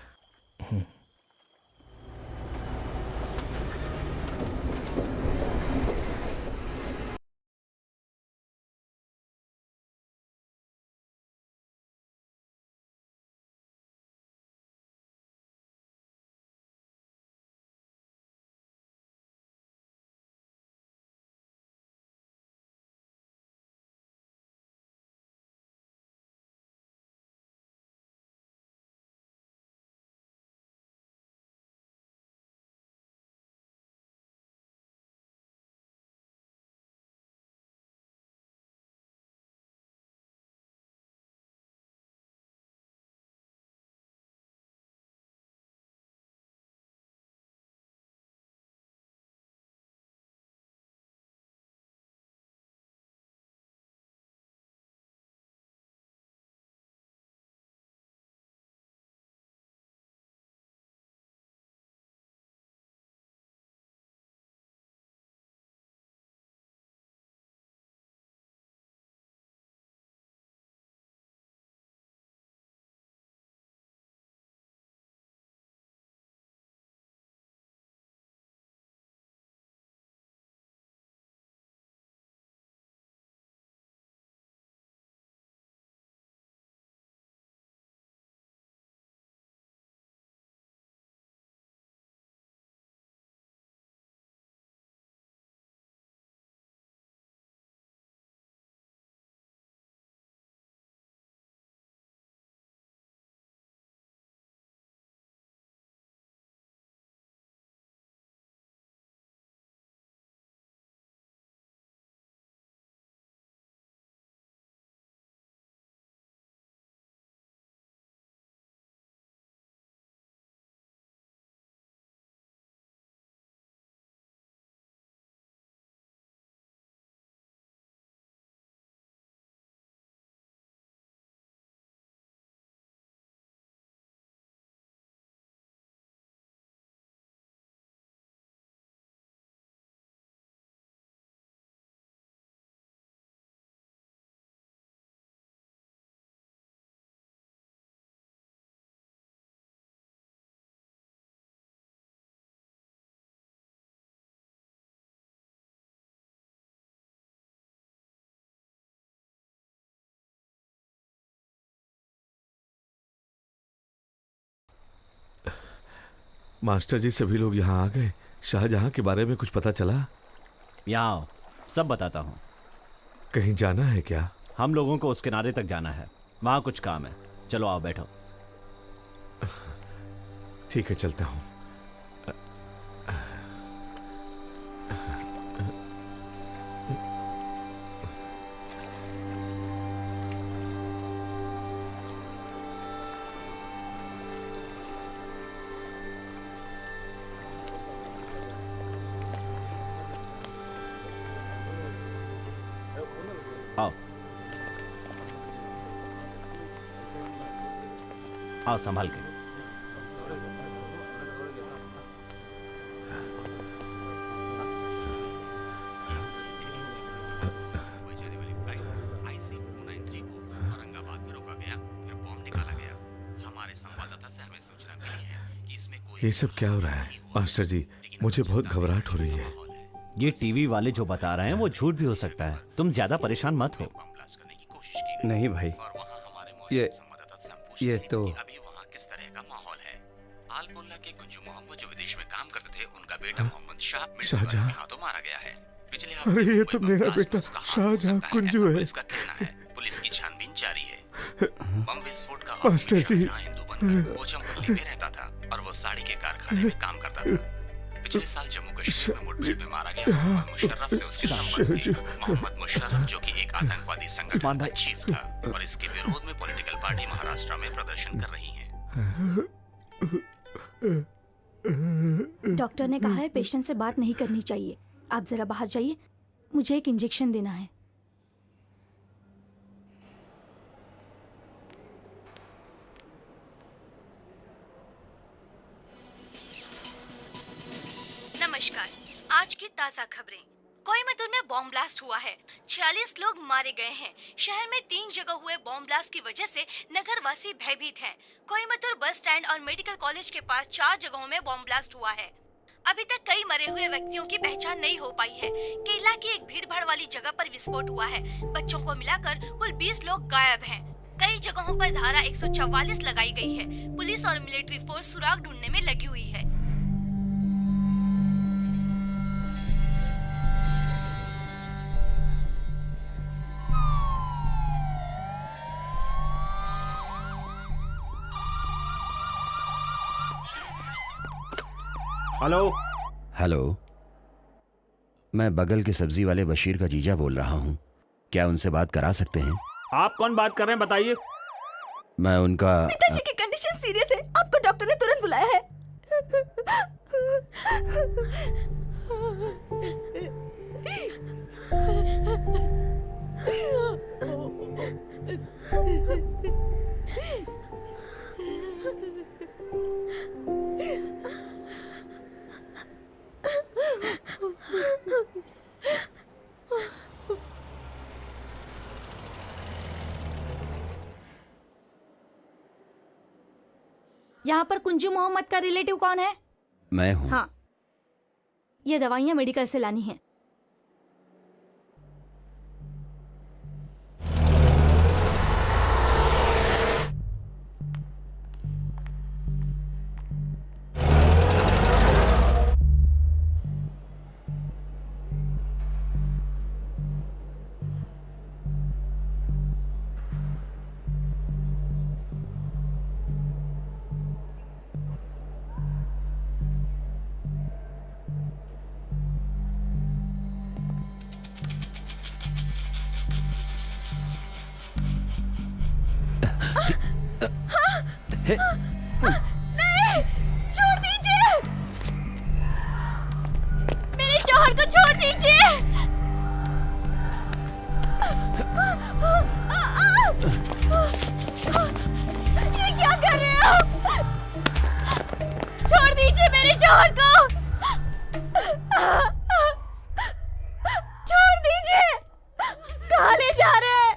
मास्टर जी, सभी लोग यहाँ आ गए। शाहजहां के बारे में कुछ पता चला? यहाँ आओ, सब बताता हूँ। कहीं जाना है क्या? हम लोगों को उस किनारे तक जाना है, वहाँ कुछ काम है। चलो आओ, बैठो। ठीक है, चलता हूँ। आओ आओ, संभाल के। ये सब क्या हो रहा है मास्टर जी? मुझे बहुत घबराहट हो रही है। ये टीवी वाले जो बता रहे हैं वो झूठ भी हो सकता है। तुम ज्यादा परेशान मत हो। नहीं भाई, ये तो अभी वहाँ किस तरह का माहौल है। आलपोल्ला के कुंजू मोहम्मद जो विदेश में काम करते थे, उनका बेटा मोहम्मद शाहजहां हाथों मारा गया है। पिछले अरे ये तो मेरा बेटा शाहजहां कुंजू है। इसका कहना है। पुलिस की छानबीन जारी है। बम विस्फोट का मास्टर जी, हिंदू बनकर पोचमपल्ली में रहता था और वो साड़ी के कारखाने में काम करता था। पिछले साल जम्मू कश्मीर में मुठभेड़ में मारा गया मोहम्मद मुशर्रफ से उसके संबंध थे। मोहम्मद मुशर्रफ जो कि एक आतंकवादी संगठन का चीफ था और इसके विरोध में पॉलिटिकल पार्टी महाराष्ट्र में प्रदर्शन कर रही है। डॉक्टर ने कहा है पेशेंट से बात नहीं करनी चाहिए। आप जरा बाहर जाइए, मुझे एक इंजेक्शन देना है। नमस्कार, आज की ताज़ा खबरें। कोयम्बटूर में बॉम्ब ब्लास्ट हुआ है। 46 लोग मारे गए हैं। शहर में 3 जगह हुए बॉम्ब ब्लास्ट की वजह से नगरवासी भयभीत हैं। कोयम्बटूर बस स्टैंड और मेडिकल कॉलेज के पास 4 जगहों में बॉम्ब ब्लास्ट हुआ है। अभी तक कई मरे हुए व्यक्तियों की पहचान नहीं हो पाई है। केरला की एक भीड़भाड़ वाली जगह पर विस्फोट हुआ है। बच्चों को मिलाकर कुल 20 लोग गायब हैं। कई जगहों पर धारा 144 लगाई गई है। पुलिस और मिलिट्री फोर्स सुराग ढूंढने में लगी हुई है। हेलो। हेलो, मैं बगल के सब्जी वाले बशीर का जीजा बोल रहा हूँ। क्या उनसे बात करा सकते हैं? आप कौन बात कर रहे हैं, बताइए। मैं उनका पिताजी की कंडीशन सीरियस है, आपको डॉक्टर ने तुरंत बुलाया है। यहाँ पर कुंजू मोहम्मद का रिलेटिव कौन है? मैं हूँ। हाँ, ये दवाइयाँ मेडिकल से लानी है। नहीं, छोड़ दीजिए, मेरे शौहर को छोड़ दीजिए। ये क्या कर रहे हो? छोड़ दीजिए मेरे शौहर को। छोड़ दीजिए। कहाँ ले जा रहे हैं?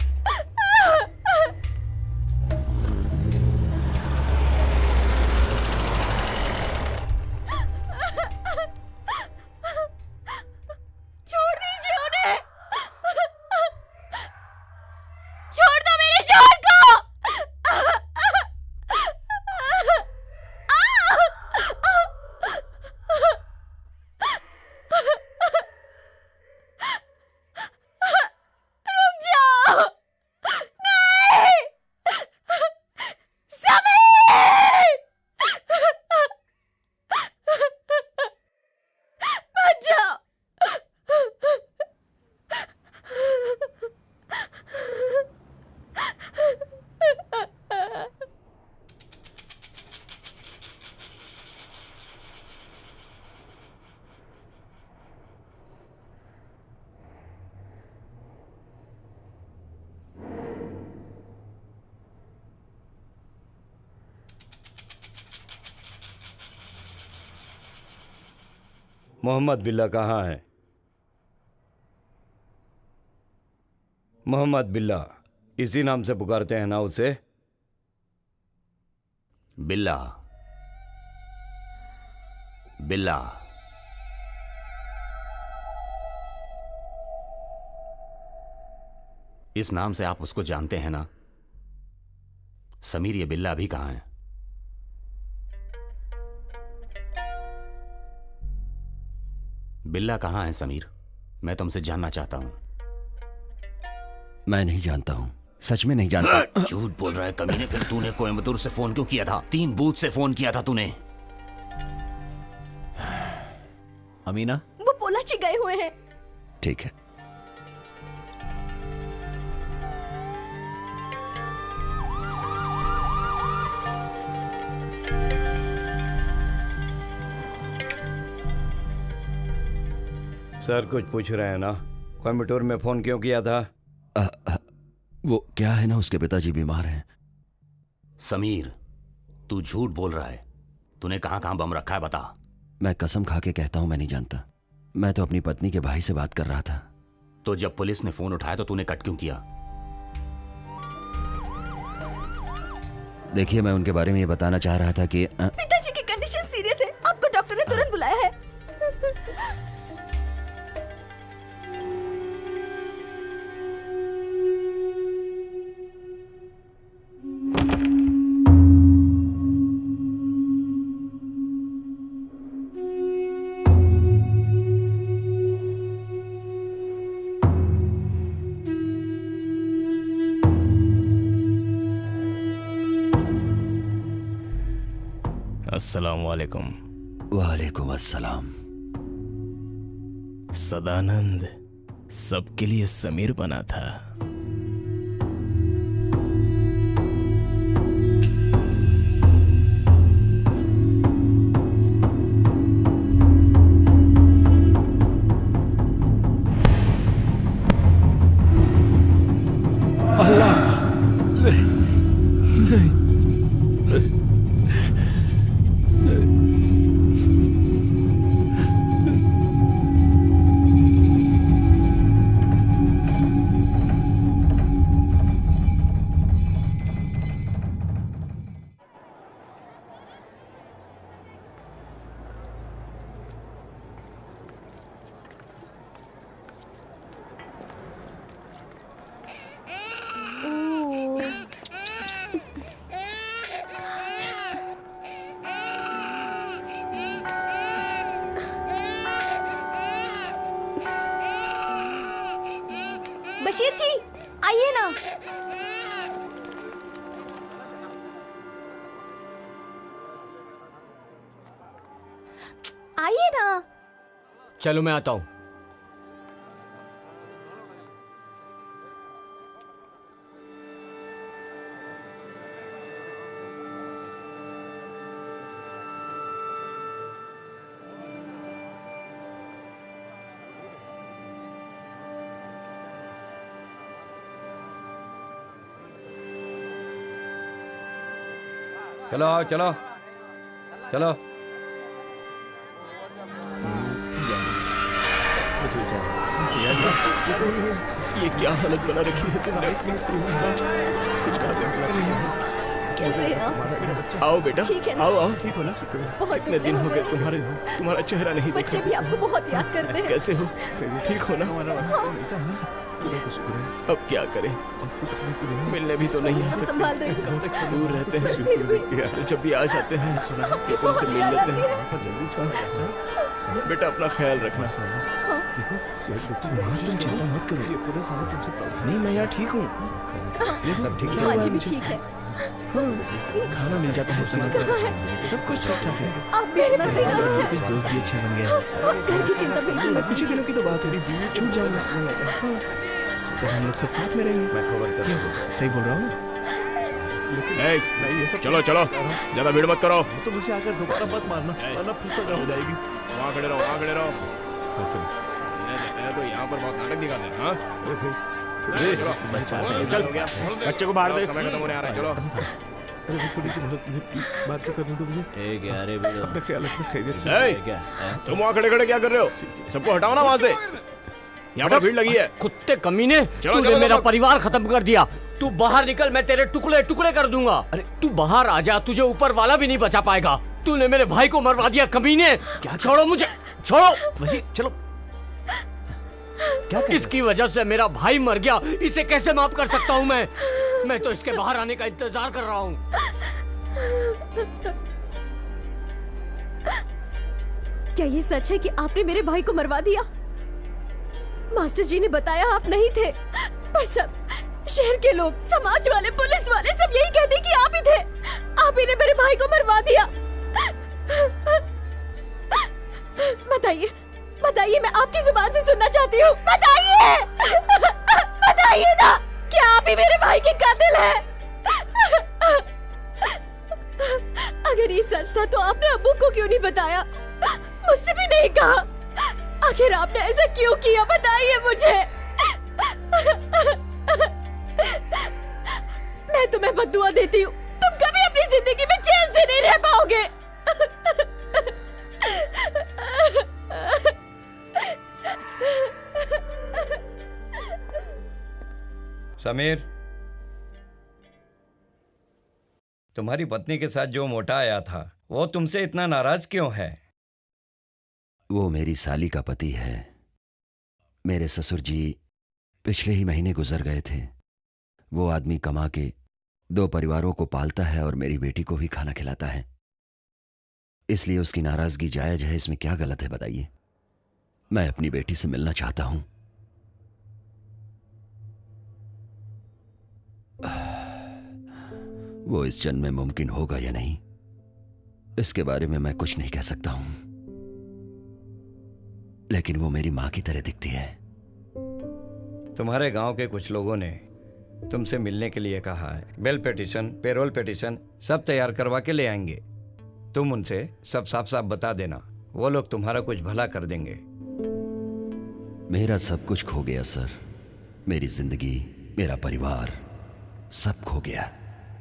छोड़ दीजिए उन्हें। छोड़ दो मेरे शौहर को। मोहम्मद बिल्ला कहाँ है? मोहम्मद बिल्ला, इसी नाम से पुकारते हैं ना उसे? बिल्ला, बिल्ला। इस नाम से आप उसको जानते हैं ना? समीर, ये बिल्ला अभी कहां है? बिल्ला कहां है समीर? मैं तुमसे जानना चाहता हूं। मैं नहीं जानता हूं, सच में नहीं जानता। झूठ बोल रहा है कमीने। फिर तूने कोयम्बतूर से फोन क्यों किया था? 3 बूथ से फोन किया था तूने। अमीना, वो पोलाची गए हुए हैं। ठीक है। सर कुछ पूछ रहे हैं ना? कोयम्बटूर में फोन क्यों किया था? वो क्या है ना, उसके पिताजी बीमार हैं। समीर, तू झूठ बोल रहा है। तूने कहां कहां बम रखा है बता। मैं कसम खा के कहता हूं मैं नहीं जानता। मैं तो अपनी पत्नी के भाई से बात कर रहा था। तो जब पुलिस ने फोन उठाया तो तूने कट क्यों किया? देखिए, मैं उनके बारे में ये बताना चाह रहा था कि पिताजी की कंडीशन सीरियस है, आपको डॉक्टर ने तुरंत बुलाया है। अस्सलाम वालेकुम। वालेकुम अस्सलाम। सदानंद सबके लिए समीर बना था। बशीर जी आइए ना। आइए ना। चलो मैं आता हूं। चलो आओ, चलो चलो। ये क्या हालत बना रखी है तुमने अपनी? कुछ कैसे हैं आप? आओ बेटा, ठीक है ना? आओ आओ। ठीक हो ना? बहुत कितने दिन हो गए तुम्हारा चेहरा नहीं देखा। बच्चे भी आपको बहुत याद करते हैं। कैसे हो? ठीक हो ना? अब क्या करें, मिलने भी तो नहीं आ सकते, संभाल रही हूँ। दूर रहते हैं, तो जब भी आ जाते हैं तो तुमसे मिल लेते हैं। बेटा अपना ख्याल रखना। तुम चिंता मत करो, नहीं मैं यहाँ ठीक हूँ, सब ठीक है। माँ जी भी ठीक है। खाना मिल जाता है समय पर, सब कुछ ठीक ठाक है। आप मेरे पति कहाँ हैं? कुछ दोस्त भी अच्छे बन गए। घर की चिंता बिल्कुल मत कुछ दिनों की तो बात है, छूट जाऊंगा तो हम लोग सब साथ में रहेंगे। मैं खबर कर, सही बोल रहा हूँ ना? चलो चलो, ज्यादा भीड़ मत करो। तो मुझे आकर दोबारा मत मारना, वरना फिर से हो जाएगी। वहाँ खड़े रहो, वहाँ खड़े रहो। तो यहाँ पर बहुत नाटक दिखाते हैं। हाँ चल, बच्चे को बाहर दे। समय खत्म होने आ रहा है, चलो। अरे थोड़ी सी बात तो करने दो मुझे। अपना ख्याल रखना, खैरियत से। तुम वहाँ खड़े खड़े क्या कर रहे हो? सबको हटाओ ना वहाँ से, यहाँ पर भीड़ लगी है। कुत्ते कमीने, तूने मेरा परिवार खत्म कर दिया। तू बाहर निकल, मैं तेरे टुकड़े टुकड़े कर दूंगा। अरे तू बाहर आ जा, तुझे ऊपर वाला भी नहीं बचा पाएगा। तूने मेरे भाई को मरवा दिया कमीने। क्या? छोड़ो मुझे, छोड़ो। वजीर चलो। क्या इसकी वजह से मेरा भाई मर गया, इसे कैसे माफ कर सकता हूँ मैं तो इसके बाहर आने का इंतजार कर रहा हूँ। क्या ये सच है कि आपने मेरे भाई को मरवा दिया? मास्टर जी ने बताया आप नहीं थे, पर सब शहर के लोग, समाज वाले, पुलिस वाले सब यही कहते कि आप ही थे। आप ही ने मेरे भाई को मरवा दिया। बताइए, बताइए, मैं आपकी जुबान से सुनना चाहती हूँ। बताइए, बताइए ना, क्या आप ही मेरे भाई के कातिल हैं? अगर ये सच था तो आपने अब्बू को क्यों नहीं बताया? मुझसे भी नहीं कहा। आखिर आपने ऐसा क्यों किया? बताइए मुझे। मैं तुम्हें बद्दुआ देती हूँ, तुम कभी अपनी जिंदगी में चैन से नहीं रह पाओगे। समीर, तुम्हारी पत्नी के साथ जो मोटा आया था वो तुमसे इतना नाराज क्यों है? वो मेरी साली का पति है। मेरे ससुर जी पिछले ही महीने गुजर गए थे। वो आदमी कमा के 2 परिवारों को पालता है और मेरी बेटी को भी खाना खिलाता है, इसलिए उसकी नाराजगी जायज है। इसमें क्या गलत है बताइए? मैं अपनी बेटी से मिलना चाहता हूं। वो इस जन्म में मुमकिन होगा या नहीं, इसके बारे में मैं कुछ नहीं कह सकता हूं, लेकिन वो मेरी मां की तरह दिखती है। तुम्हारे गांव के कुछ लोगों ने तुमसे मिलने के लिए कहा है। बेल पिटीशन, पेरोल पिटीशन सब तैयार करवा के ले आएंगे। तुम उनसे सब साफ साफ बता देना, वो लोग तुम्हारा कुछ भला कर देंगे। मेरा सब कुछ खो गया सर। मेरी जिंदगी, मेरा परिवार सब खो गया।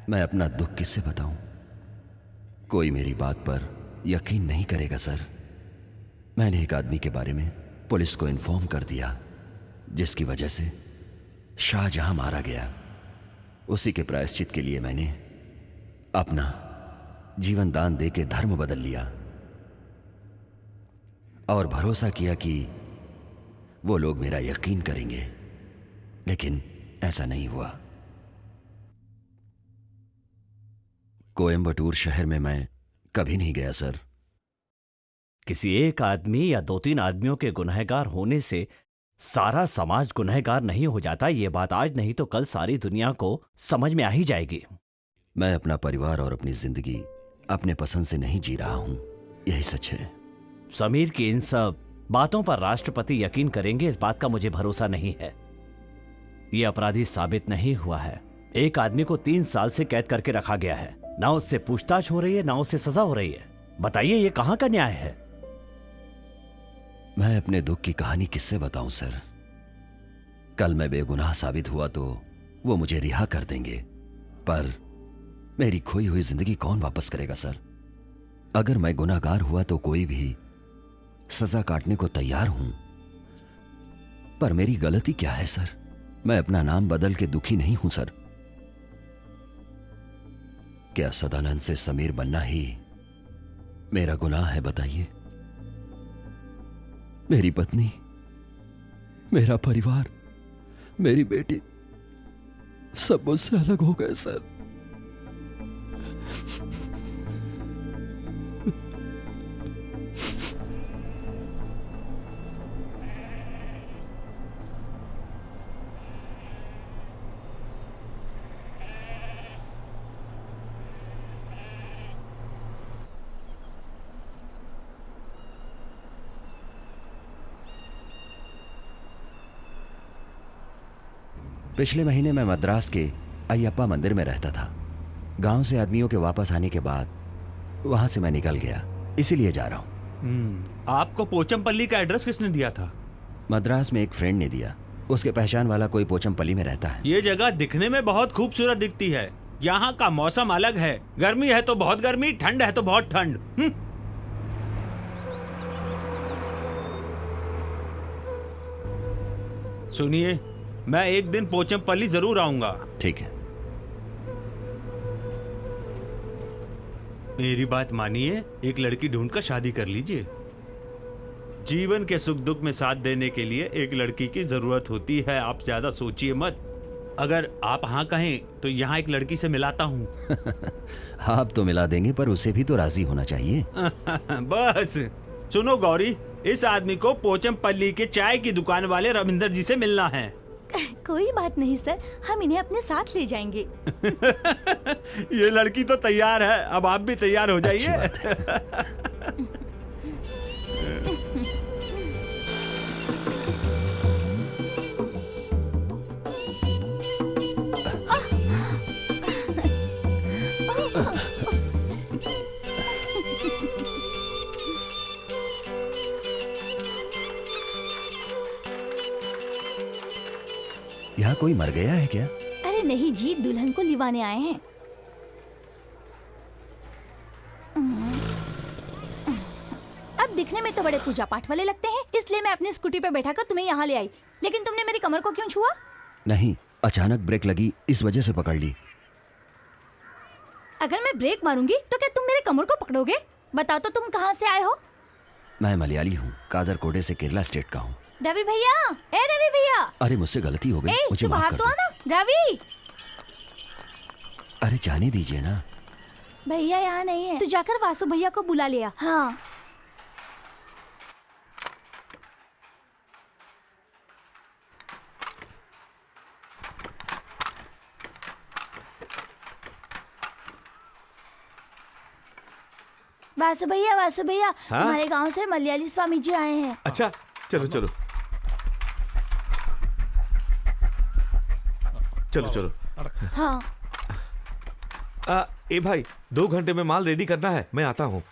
मैं अपना दुख किससे बताऊं? कोई मेरी बात पर यकीन नहीं करेगा सर। मैंने एक आदमी के बारे में पुलिस को इन्फॉर्म कर दिया, जिसकी वजह से शाहजहां मारा गया। उसी के प्रायश्चित के लिए मैंने अपना जीवन दान दे के धर्म बदल लिया और भरोसा किया कि वो लोग मेरा यकीन करेंगे, लेकिन ऐसा नहीं हुआ। कोयम्बटूर शहर में मैं कभी नहीं गया सर। किसी एक आदमी या 2-3 आदमियों के गुनहगार होने से सारा समाज गुनहगार नहीं हो जाता। ये बात आज नहीं तो कल सारी दुनिया को समझ में आ ही जाएगी। मैं अपना परिवार और अपनी जिंदगी अपने पसंद से नहीं जी रहा हूं, यही सच है। समीर की इन सब बातों पर राष्ट्रपति यकीन करेंगे, इस बात का मुझे भरोसा नहीं है। ये अपराधी साबित नहीं हुआ है। एक आदमी को 3 साल से कैद करके रखा गया है, ना उससे पूछताछ हो रही है, ना उससे सजा हो रही है। बताइए ये कहां का न्याय है? मैं अपने दुख की कहानी किससे बताऊं सर? कल मैं बेगुनाह साबित हुआ तो वो मुझे रिहा कर देंगे, पर मेरी खोई हुई जिंदगी कौन वापस करेगा सर? अगर मैं गुनाहगार हुआ तो कोई भी सजा काटने को तैयार हूं, पर मेरी गलती क्या है सर? मैं अपना नाम बदल के दुखी नहीं हूं सर। क्या सदानंद से समीर बनना ही मेरा गुनाह है बताइए? मेरी पत्नी, मेरा परिवार, मेरी बेटी सब मुझसे अलग हो गए सर। पिछले महीने मैं मद्रास के अयप्पा मंदिर में रहता था। गांव से आदमियों के वापस आने के बाद वहां से मैं निकल गया, इसीलिए जा रहा हूं। आपको पोचमपल्ली का एड्रेस किसने दिया था? मद्रास में एक फ्रेंड ने दिया। उसके पहचान वाला कोई पोचमपल्ली में रहता है। ये जगह दिखने में बहुत खूबसूरत दिखती है। यहाँ का मौसम अलग है। गर्मी है तो बहुत गर्मी, ठंड है तो बहुत ठंड। सुनिए, मैं एक दिन पोचमपल्ली जरूर आऊंगा। ठीक है। मेरी बात मानिए, एक लड़की ढूंढकर शादी कर लीजिए। जीवन के सुख दुख में साथ देने के लिए एक लड़की की जरूरत होती है। आप ज्यादा सोचिए मत। अगर आप हाँ कहें तो यहाँ एक लड़की से मिलाता हूँ। आप तो मिला देंगे, पर उसे भी तो राजी होना चाहिए। बस सुनो गौरी, इस आदमी को पोचमपल्ली के चाय की दुकान वाले रविंदर जी से मिलना है। कोई बात नहीं सर, हम इन्हें अपने साथ ले जाएंगे। ये लड़की तो तैयार है, अब आप भी तैयार हो जाइए। यहाँ कोई मर गया है क्या? अरे नहीं जी, दुल्हन को लिवाने आए हैं। अब दिखने में तो बड़े पूजा पाठ वाले लगते हैं, इसलिए मैं अपनी स्कूटी पे बैठाकर तुम्हें यहाँ ले आई। लेकिन तुमने मेरी कमर को क्यों छुआ? नहीं, अचानक ब्रेक लगी, इस वजह से पकड़ ली। अगर मैं ब्रेक मारूंगी तो क्या तुम मेरे कमर को पकड़ोगे? बताओ तो तुम कहाँ से आए हो? मैं मलयाली हूँ, काजरकोडे से केरला स्टेट का हूँ। रवि भैया, ए रवि भैया। अरे मुझसे गलती हो गई, मुझे तू माफ बाहर कर तो दो। आना। रवि अरे जाने दीजिए ना। भैया यहाँ नहीं है, तू जाकर वासु भैया को बुला लिया। हाँ। वासु भैया, हाँ? हमारे गांव से मलयाली स्वामी जी आए हैं। अच्छा, चलो चलो चलो चलो। हाँ। ए भाई, 2 घंटे में माल रेडी करना है, मैं आता हूँ।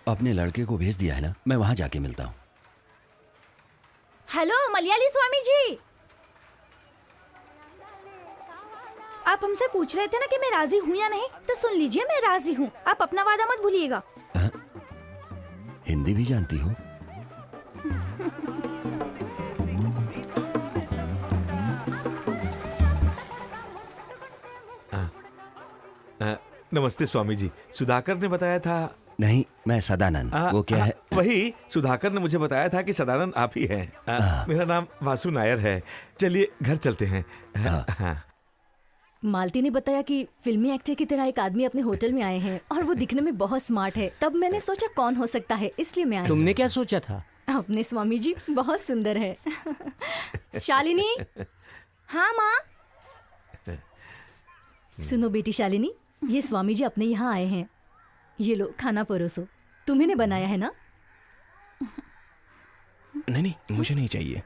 अपने लड़के को भेज दिया है ना, मैं वहां जाके मिलता हूँ। हेलो मलयाली स्वामी जी, आप हमसे पूछ रहे थे ना कि मैं राजी हूँ या नहीं, तो सुन लीजिए, मैं राजी हूँ। आप अपना वादा मत भूलिएगा। हिंदी भी जानती हो? नमस्ते स्वामी जी, सुधाकर ने बताया था। नहीं, मैं सदानंद। वो क्या है? वही सुधाकर ने मुझे बताया था कि सदानंद आप ही हैं। मेरा नाम वासु नायर है। चलिए घर चलते हैं। हाँ। मालती ने बताया कि फिल्मी एक्टर की तरह एक आदमी अपने होटल में आए हैं और वो दिखने में बहुत स्मार्ट है। तब मैंने सोचा कौन हो सकता है, इसलिए मैं आई। तुमने क्या सोचा था? अपने स्वामी जी बहुत सुंदर है। शालिनी। हाँ माँ। सुनो बेटी शालिनी, ये स्वामी जी अपने यहाँ आए हैं। ये लो खाना परोसो। तुम्ही ने बनाया है ना? नहीं, मुझे नहीं चाहिए।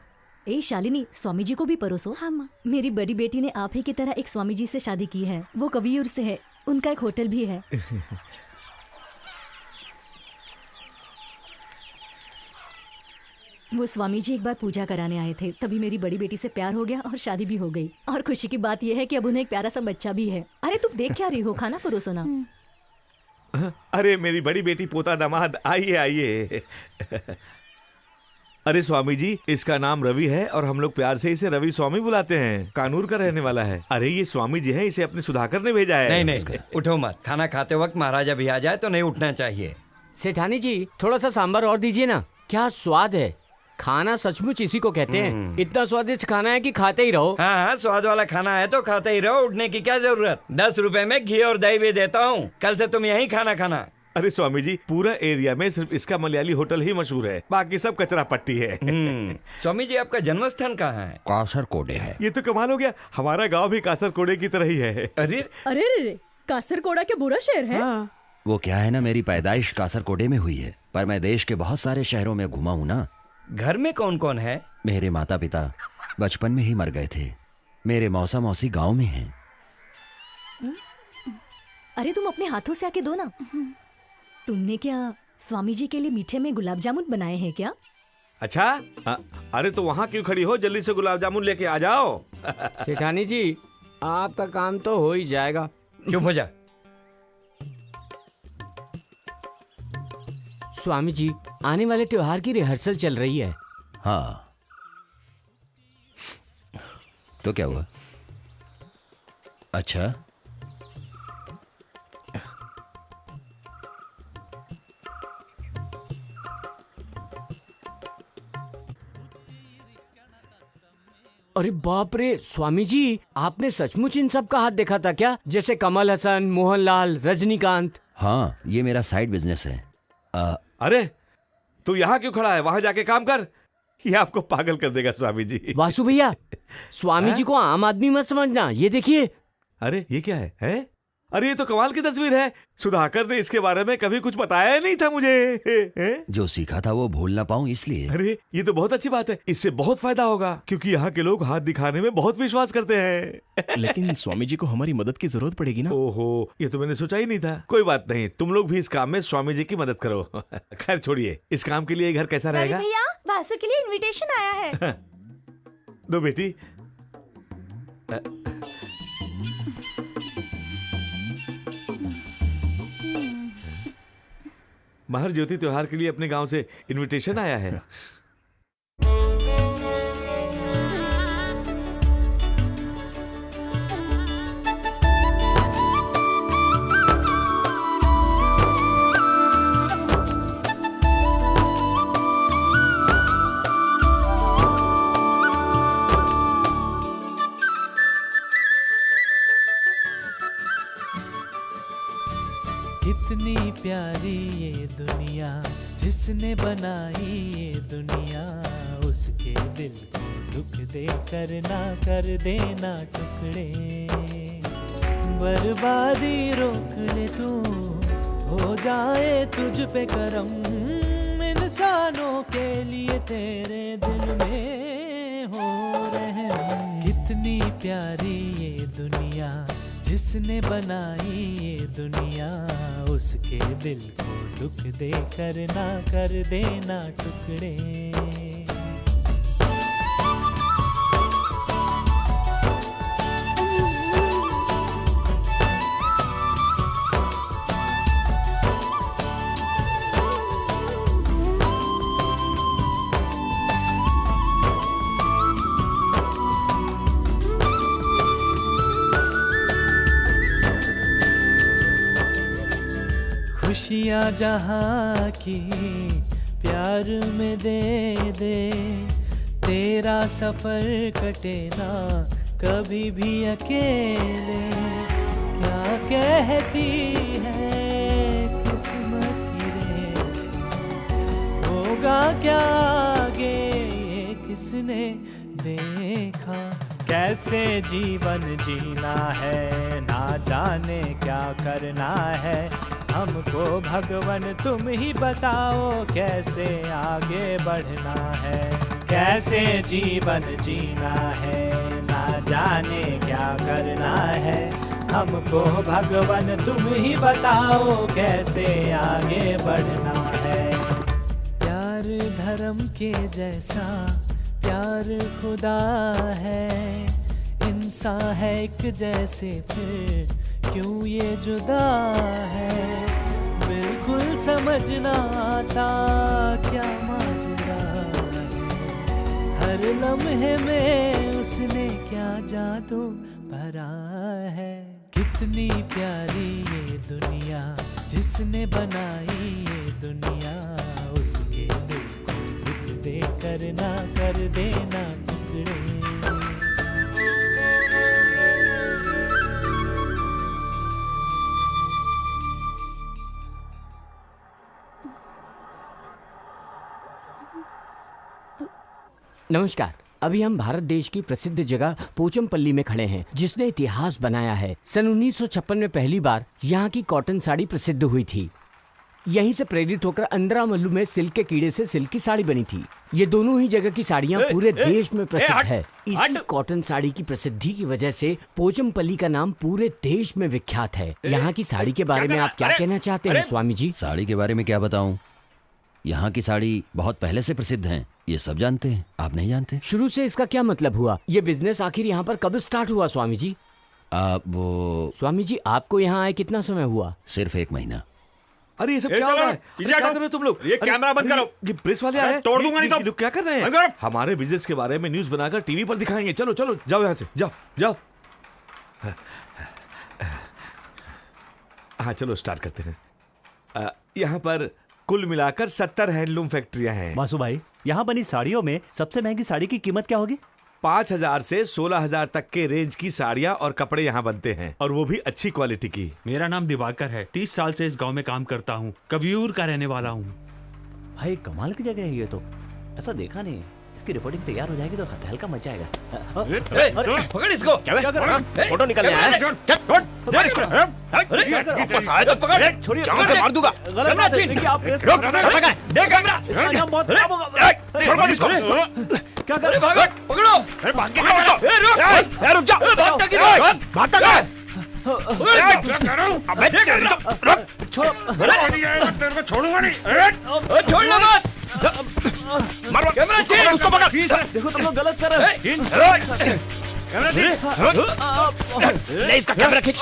ए शालिनी, स्वामी जी को भी परोसो। हाँ माँ। मेरी बड़ी बेटी ने आप ही की तरह एक स्वामी जी से शादी की है। वो कवियूर से है, उनका एक होटल भी है। वो स्वामी जी एक बार पूजा कराने आए थे, तभी मेरी बड़ी बेटी से प्यार हो गया और शादी भी हो गई। और खुशी की बात यह है कि अब उन्हें एक प्यारा सा बच्चा भी है। अरे तुम देख क्या रही हो, खाना परोसो ना। अरे मेरी बड़ी बेटी, पोता, दामाद, आइए आइए। अरे स्वामी जी, इसका नाम रवि है और हम लोग प्यार से इसे रवि स्वामी बुलाते हैं। कानूर का रहने वाला है। अरे ये स्वामी जी है, इसे अपने सुधाकर ने भेजा है। नहीं, उठो मत। खाना खाते वक्त महाराजा भी आ जाए तो नहीं उठना चाहिए। सेठानी जी, थोड़ा सा सांभर और दीजिए ना। क्या स्वाद है। खाना सचमुच इसी को कहते हैं। इतना स्वादिष्ट खाना है कि खाते ही रहो। हाँ, स्वाद वाला खाना है तो खाते ही रहो, उठने की क्या जरूरत। 10 रुपए में घी और दही भी देता हूँ। कल से तुम यहीं खाना खाना। अरे स्वामी जी, पूरा एरिया में सिर्फ इसका मलयाली होटल ही मशहूर है, बाकी सब कचरा पट्टी है। स्वामी जी, आपका जन्म स्थान कहाँ है? कासरकोडे है। ये तो कमाल हो गया, हमारा गांव भी कासरकोडे की तरह ही है। अरे अरे, कासरकोड़ा क्या बुरा शहर है? हाँ। वो क्या है ना, मेरी पैदाइश कासरकोडे में हुई है, पर मैं देश के बहुत सारे शहरों में घुमा हूँ ना। घर में कौन कौन है? मेरे माता पिता बचपन में ही मर गए थे। मेरे मौसा मौसी गांव में हैं। अरे तुम अपने हाथों से आके दो ना। तुमने क्या स्वामी जी के लिए मीठे में गुलाब जामुन बनाए हैं क्या? अच्छा अरे तो वहाँ क्यों खड़ी हो, जल्दी से गुलाब जामुन लेके आ जाओ। सेठानी जी आपका काम तो हो ही जाएगा। चुप हो जा। स्वामी जी आने वाले त्योहार की रिहर्सल चल रही है। हाँ तो क्या हुआ? अच्छा अरे बाप रे स्वामी जी, आपने सचमुच इन सब का हाथ देखा था क्या? जैसे कमल हसन, मोहनलाल, रजनीकांत। हाँ ये मेरा साइड बिजनेस है। अरे तू यहाँ क्यों खड़ा है, वहां जाके काम कर। ये आपको पागल कर देगा स्वामी जी। वासु भैया स्वामी जी को आम आदमी मत समझना, ये देखिए। अरे ये क्या है? अरे ये तो कमाल की तस्वीर है। सुधाकर ने इसके बारे में कभी कुछ बताया ही नहीं था मुझे। जो सीखा था वो भूल ना पाऊं इसलिए। अरे ये तो बहुत अच्छी बात है, इससे बहुत फायदा होगा क्योंकि यहाँ के लोग हाथ दिखाने में बहुत विश्वास करते हैं। लेकिन स्वामी जी को हमारी मदद की जरूरत पड़ेगी ना। ओहो ये तो मैंने सोचा ही नहीं था। कोई बात नहीं, तुम लोग भी इस काम में स्वामी जी की मदद करो। खैर छोड़िए, इस काम के लिए घर कैसा रहेगा? भैया वासु के लिए इनविटेशन आया है। दो बेटी। महर ज्योति त्योहार के लिए अपने गांव से इनविटेशन आया है। कितनी प्यारी ये दुनिया, जिसने बनाई ये दुनिया, उसके दिल को दुख दे कर ना कर देना टुकड़े। बर्बादी रोक ले तू, हो जाए तुझ पे करम, इंसानों के लिए तेरे दिल में हो रहम। कितनी प्यारी ये दुनिया, जिसने बनाई ये दुनिया, उसके दिल को दुख दे कर ना कर देना टुकड़े। खुशियाँ जहाँ की प्यार में दे दे, तेरा सफर कटे ना कभी भी अकेले। क्या कहती है किस्मत की रेत, होगा क्या आगे ये किसने देखा। कैसे जीवन जीना है, ना जाने क्या करना है, हमको भगवान तुम ही बताओ कैसे आगे बढ़ना है। कैसे जीवन जीना है, ना जाने क्या करना है, हमको भगवान तुम ही बताओ कैसे आगे बढ़ना है। प्यार धर्म के जैसा प्यार खुदा है, इंसान है एक जैसे फिर क्यों ये जुदा है। बिल्कुल समझ ना आता क्या माजरा है, हर लम्हे में उसने क्या जादू भरा है। कितनी प्यारी ये दुनिया, जिसने बनाई ये दुनिया, उसके दिल को दुख दे कर ना कर देना टुकड़े। नमस्कार। अभी हम भारत देश की प्रसिद्ध जगह पोचमपल्ली में खड़े हैं, जिसने इतिहास बनाया है। सन 1956 में पहली बार यहाँ की कॉटन साड़ी प्रसिद्ध हुई थी। यहीं से प्रेरित होकर अंद्रामल्लू में सिल्क के कीड़े से सिल्क की साड़ी बनी थी। ये दोनों ही जगह की साड़ियाँ पूरे देश में प्रसिद्ध है। इसी कॉटन साड़ी की प्रसिद्धि की वजह से पोचमपल्ली का नाम पूरे देश में विख्यात है। यहाँ की साड़ी के बारे में आप क्या कहना चाहते हैं स्वामी जी? साड़ी के बारे में क्या बताऊं, यहाँ की साड़ी बहुत पहले से प्रसिद्ध है, ये सब जानते हैं। आप नहीं जानते? शुरू से इसका क्या मतलब हुआ? ये बिजनेस आखिर यहाँ पर कब स्टार्ट हुआ स्वामी जी? वो स्वामी जी, आपको यहाँ आए कितना समय हुआ? सिर्फ 1 महीना। अरे ये सब क्या हो रहा है? क्या कर रहे हो तुम लोग? ये कैमरा बंद करो। ये प्रेस वाले आए, तोड़ दूंगा नहीं तो। लोग क्या कर रहे हैं? हमारे बिजनेस के बारे में न्यूज़ बनाकर टीवी पर दिखाएंगे। चलो चलो जाओ यहाँ से, जाओ जाओ। हाँ चलो स्टार्ट करते हैं। यहाँ पर कुल मिलाकर 70 हैंडलूम फैक्ट्रियां हैं। वासु भाई, यहाँ बनी साड़ियों में सबसे महंगी साड़ी की कीमत क्या होगी? 5,000 से 16,000 तक के रेंज की साड़ियाँ और कपड़े यहाँ बनते हैं, और वो भी अच्छी क्वालिटी की। मेरा नाम दिवाकर है, 30 साल से इस गांव में काम करता हूँ, कवियूर का रहने वाला हूँ। भाई कमाल की जगह है ये तो, ऐसा देखा नहीं। इसकी रिपोर्टिंग तैयार हो जाएगी तो हल्का मच जाएगा। पकड़ इसको। क्या कर रहा है? फोटो निकल रहा है। पकड़ इसको। वापस आए तो पकड़। छोड़िए, जान से मार दूंगा। गलत बात है। देखिए आप रोक, लगा। देख कैमरा। इसका अंजाम बहुत खराब होगा। छोड़ इसको। क्या कर रहे हो? पकड़ो। अरे भाग के इसको। रुक। रुक जा। भागता किधर? भागता कहाँ? क्या कर रहा हूँ? अबे रुक। छोड़ो। तेरे को छोड़ूंगा नहीं। छोड़ लो मत। मारो कैमरा चीर उसको पकड़। देखो तुम लोग गलत कर रहे हो। कैमरा चीर। ले इसका कैमरा खींच।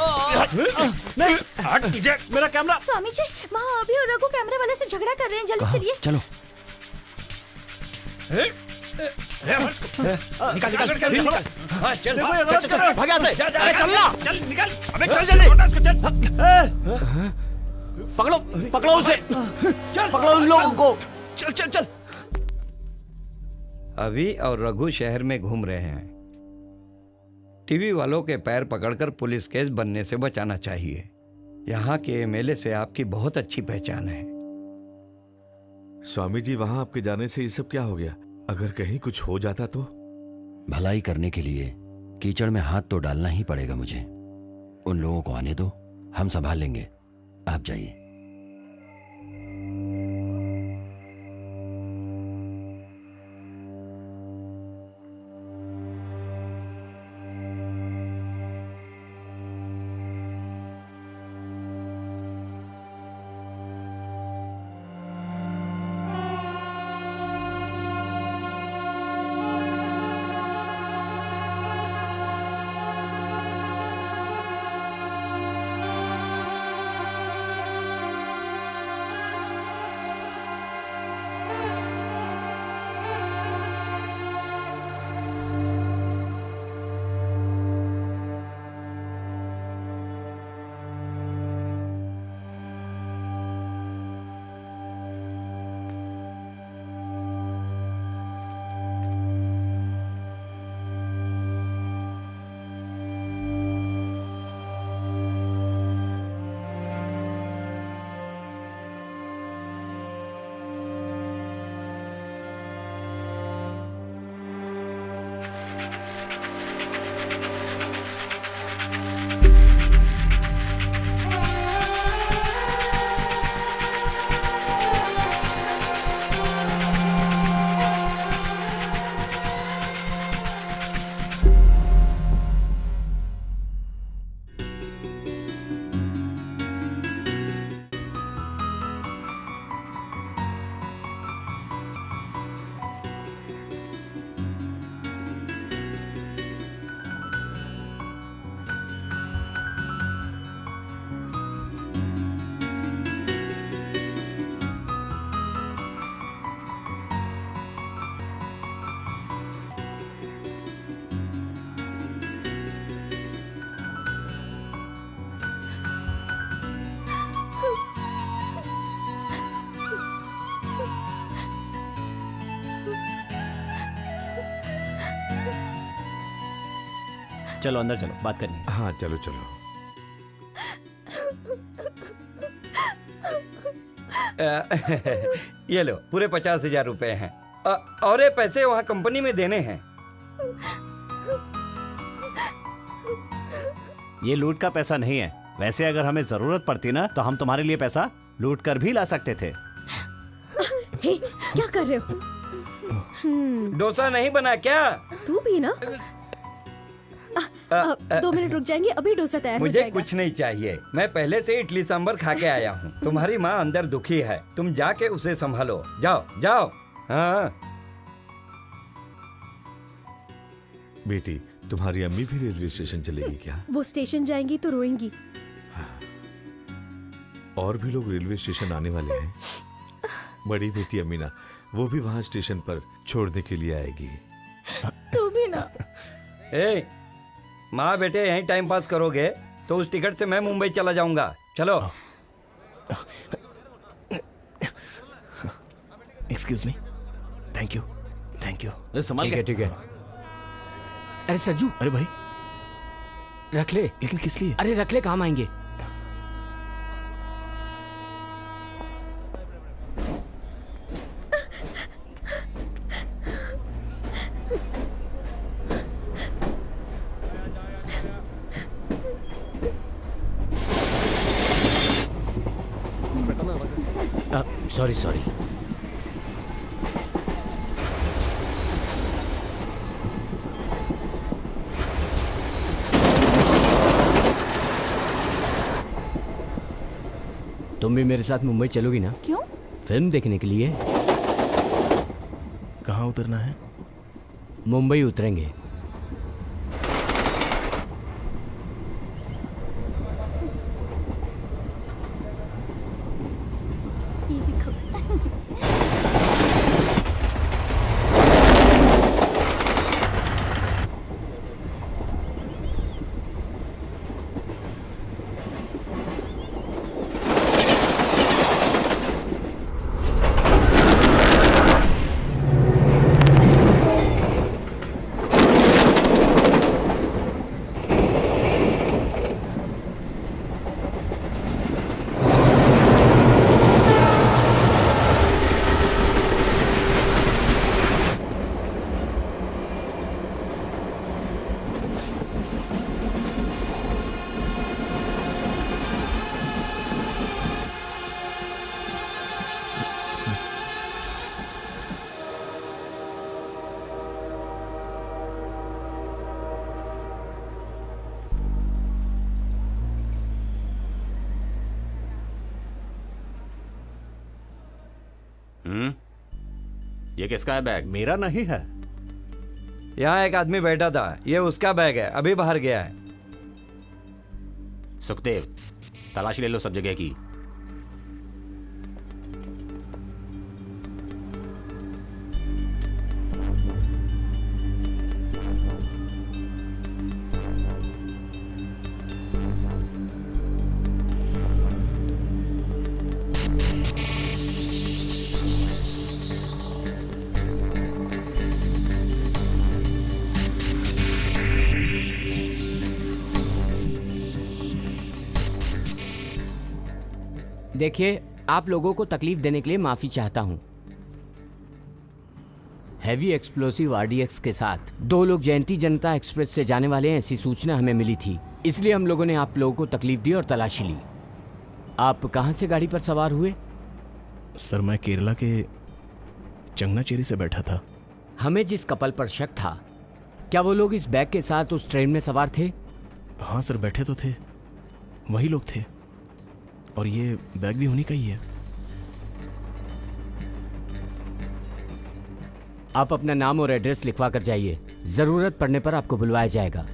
नहीं, हट पीछे। मेरा कैमरा। स्वामी जी, वहाँ अभी और रघु कैमरे वाले से झगड़ा कर रहे हैं, जल्दी चलिए। चलो। निकाल निकाल निकाल। हाँ चल चल भाग यहाँ से। चल ना। चल निकाल। अबे चल जल्दी। चल। पकड़ो पकड़ो उसे। चल पकड़ो उन लोगों को। चल चल चल। अभी और रघु शहर में घूम रहे हैं। टीवी वालों के पैर पकड़कर पुलिस केस बनने से बचाना चाहिए। यहाँ के एमएलए से आपकी बहुत अच्छी पहचान है। स्वामी जी, वहाँ आपके जाने से ये सब क्या हो गया? अगर कहीं कुछ हो जाता तो? भलाई करने के लिए कीचड़ में हाथ तो डालना ही पड़ेगा मुझे। उन लोगों को आने दो, हम संभाल लेंगे। आप जाइए। चलो अंदर चलो, बात करनी है। हाँ चलो चलो। ये लो, पूरे 50,000 रुपए हैं। और ये पैसे वहाँ कंपनी में देने हैं। ये लूट का पैसा नहीं है। वैसे अगर हमें जरूरत पड़ती ना तो हम तुम्हारे लिए पैसा लूट कर भी ला सकते थे। हे, क्या कर रहे हो? डोसा नहीं बना क्या? तू भी ना? 2 मिनट रुक जाएंगे, अभी डोसा तैयार हो मुझे जाएगा। कुछ नहीं चाहिए, मैं पहले से इडली सांभर खा के आया हूँ। तुम्हारी माँ अंदर दुखी है, तुम जाके उसे संभालो। जाओ जाओ। हाँ बेटी, तुम्हारी अम्मी भी रेलवे स्टेशन चलेगी क्या? वो स्टेशन जाएंगी तो रोएंगी। और भी लोग रेलवे स्टेशन आने वाले हैं। बड़ी बेटी अमीना, वो भी वहाँ स्टेशन पर छोड़ने के लिए आएगी। तू भी ना। ए, माँ बेटे यहीं टाइम पास करोगे तो उस टिकट से मैं मुंबई चला जाऊंगा। चलो। Excuse me. Thank you. Thank you. ठीक है ठीक है। अरे सज्जू, अरे भाई रख ले। लेकिन किस लिए? अरे रख ले, काम आएंगे। Sorry sorry. तुम भी मेरे साथ मुंबई चलोगी ना? क्यों? फिल्म देखने के लिए। कहाँ उतरना है? मुंबई उतरेंगे। ये देखो। ये किसका है बैग? मेरा नहीं है। यहाँ एक आदमी बैठा था, ये उसका बैग है, अभी बाहर गया है। सुखदेव, तलाशी ले लो सब जगह की। देखिए, आप लोगों को तकलीफ देने के लिए माफी चाहता हूं। हैवी एक्सप्लोसिव आरडीएक्स के साथ 2 लोग जयंती जनता एक्सप्रेस से जाने वाले हैं, ऐसी सूचना हमें मिली थी। इसलिए हम लोगों ने आप लोगों को तकलीफ दी और तलाशी ली। आप कहां से गाड़ी पर सवार हुए? सर, मैं केरला के चंगनाचेरी से बैठा था। हमें जिस कपल पर शक था, क्या वो लोग इस बैग के साथ उस ट्रेन में सवार थे? हाँ सर, बैठे तो थे, वही लोग थे। और ये बैग भी उन्हीं का ही है। आप अपना नाम और एड्रेस लिखवा कर जाइए, जरूरत पड़ने पर आपको बुलवाया जाएगा।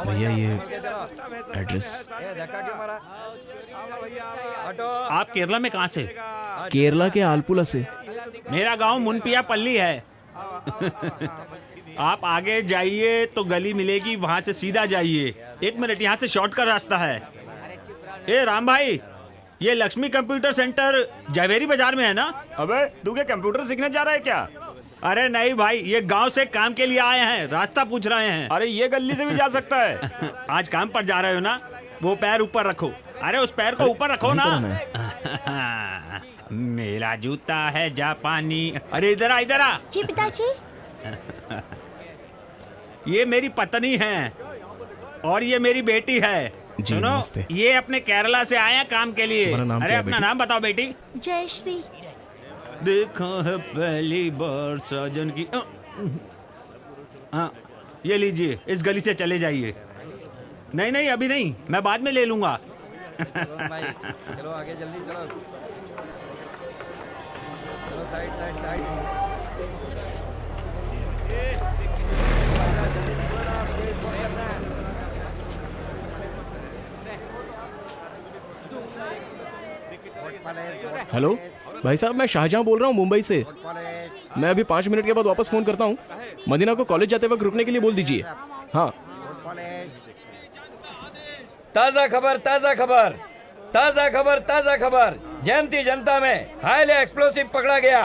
भैया ये एड्रेस। आप केरला में कहाँ से? केरला के आलपुला से। मेरा गांव मुनपिया पल्ली है। आप आगे जाइए तो गली मिलेगी, वहां से सीधा जाइए। 1 मिनट, यहाँ से शॉर्टकट रास्ता है। ए राम भाई, ये लक्ष्मी कंप्यूटर सेंटर जवेरी बाजार में है ना? अबे तू क्या कंप्यूटर सीखने जा रहा है क्या? अरे नहीं भाई, ये गांव से काम के लिए आए हैं, रास्ता पूछ रहे हैं। अरे ये गली से भी जा सकता है। आज काम पर जा रहे हो ना, वो पैर ऊपर रखो। अरे उस पैर को ऊपर रखो ना। मेरा जूता है जापानी। अरे इधर आ, इधर आ। जी पिताजी। ये मेरी पत्नी है और ये मेरी बेटी है। सुनो, ये अपने केरला से आया काम के लिए। अरे अपना नाम बताओ बेटी। जयश्री। देखो है पहली बार साजन की। हाँ, ये लीजिए, इस गली से चले जाइए। नहीं नहीं अभी नहीं, मैं बाद में ले लूंगा। चलो आगे जल्दी चलो। चलो साइड साइड साइड। हेलो भाई साहब, मैं शाहजहां बोल रहा हूँ मुंबई से। मैं अभी 5 मिनट के बाद वापस फोन करता हूँ। मदीना को कॉलेज जाते वक्त रुकने के लिए बोल दीजिए। हाँ। ताजा खबर, ताजा खबर, ताजा खबर, ताजा खबर। जयंती जनता में हाईली एक्सप्लोसिव पकड़ा गया।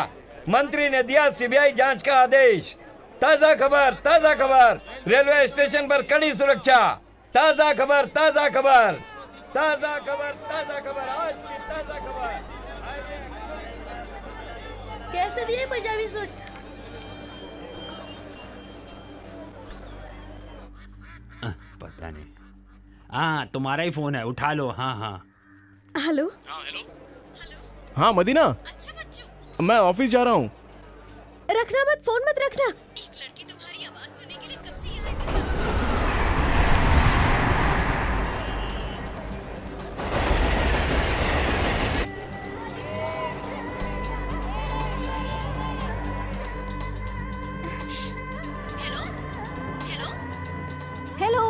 मंत्री ने दिया सीबीआई जांच का आदेश। ताजा खबर, ताजा खबर। रेलवे स्टेशन पर कड़ी सुरक्षा। ताजा खबर, ताजा खबर, ताजा खबर, ताजा खबर। आज की ताजा खबर। कैसे दिए पंजाबी सूट? पता नहीं। हाँ तुम्हारा ही फोन है, उठा लो। हाँ हाँ हेलो। हाँ मदीना, अच्छा बच्चों, मैं ऑफिस जा रहा हूँ। रखना मत, फोन मत रखना। एक लड़की तुम्हारी आवाज सुनने के लिए कब से यहाँ इंतजार कर रही है। Hello hello hello.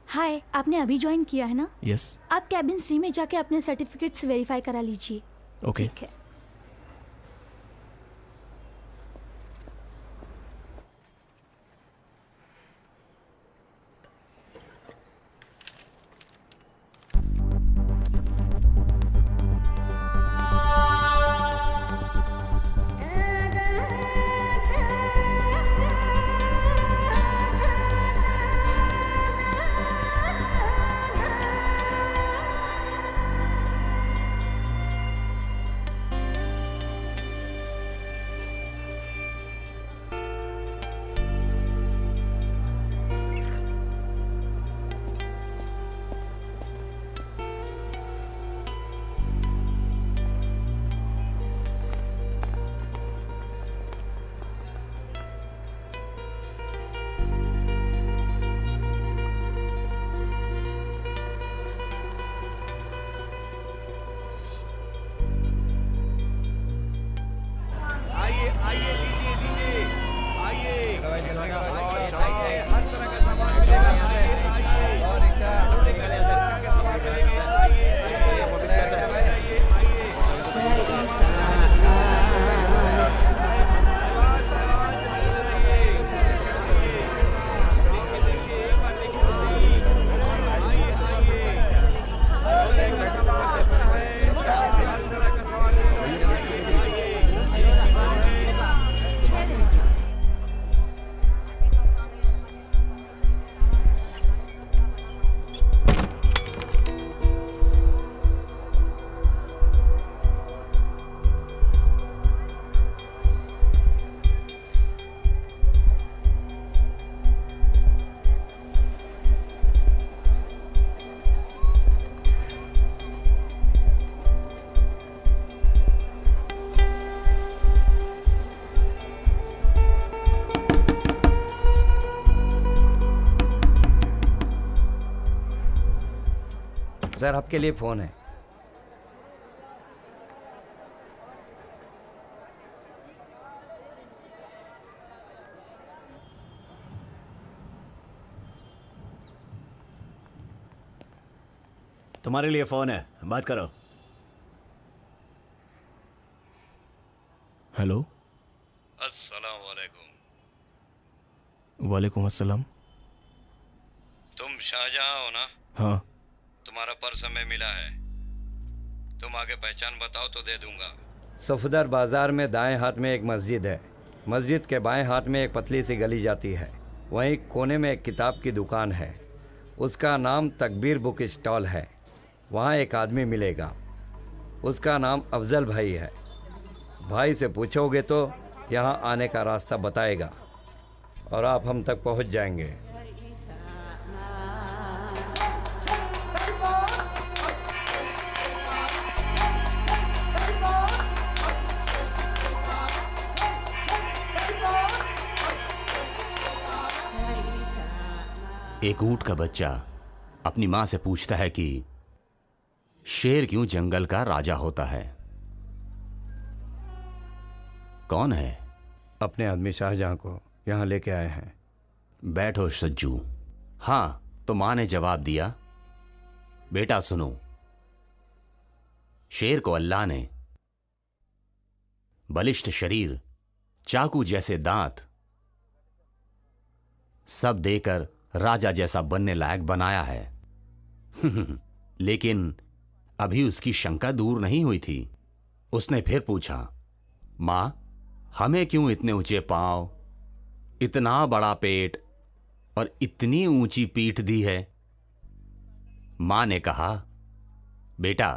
हाय, आपने अभी ज्वाइन किया है ना? यस। आप कैबिन सी में जाके अपने सर्टिफिकेट्स वेरीफाई करा लीजिए। ओके। ठीक है। सर आपके लिए फोन है। तुम्हारे लिए फोन है, बात करो। हेलो। अस्सलाम वालेकुम। वालेकुम अस्सलाम। तुम शाहजहां हो ना? हाँ। तुम्हारा पर्स हमें मिला है, तुम आगे पहचान बताओ तो दे दूंगा। सफदर बाजार में दाएं हाथ में एक मस्जिद है, मस्जिद के बाएं हाथ में एक पतली सी गली जाती है, वहीं कोने में एक किताब की दुकान है, उसका नाम तकबीर बुक स्टॉल है। वहाँ एक आदमी मिलेगा, उसका नाम अफजल भाई है। भाई से पूछोगे तो यहाँ आने का रास्ता बताएगा और आप हम तक पहुँच जाएंगे। एक ऊंट का बच्चा अपनी मां से पूछता है कि शेर क्यों जंगल का राजा होता है? कौन है? अपने आदमी शाहजहां को यहाँ लेके आए हैं। बैठो सज्जू। हाँ, तो मां ने जवाब दिया, बेटा सुनो, शेर को अल्लाह ने बलिष्ठ शरीर, चाकू जैसे दांत सब देकर राजा जैसा बनने लायक बनाया है। लेकिन अभी उसकी शंका दूर नहीं हुई थी। उसने फिर पूछा, मां, हमें क्यों इतने ऊंचे पांव, इतना बड़ा पेट और इतनी ऊंची पीठ दी है? मां ने कहा, बेटा,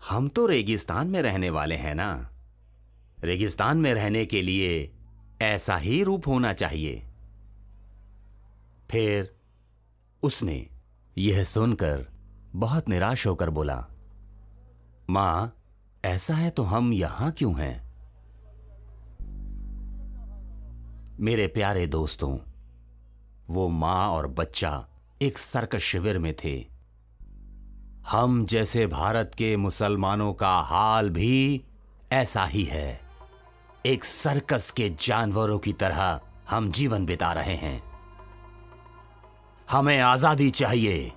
हम तो रेगिस्तान में रहने वाले हैं ना, रेगिस्तान में रहने के लिए ऐसा ही रूप होना चाहिए। फिर उसने यह सुनकर बहुत निराश होकर बोला, मां, ऐसा है तो हम यहां क्यों हैं? मेरे प्यारे दोस्तों, वो मां और बच्चा एक सर्कस शिविर में थे। हम जैसे भारत के मुसलमानों का हाल भी ऐसा ही है। एक सर्कस के जानवरों की तरह हम जीवन बिता रहे हैं। हमें आजादी चाहिए।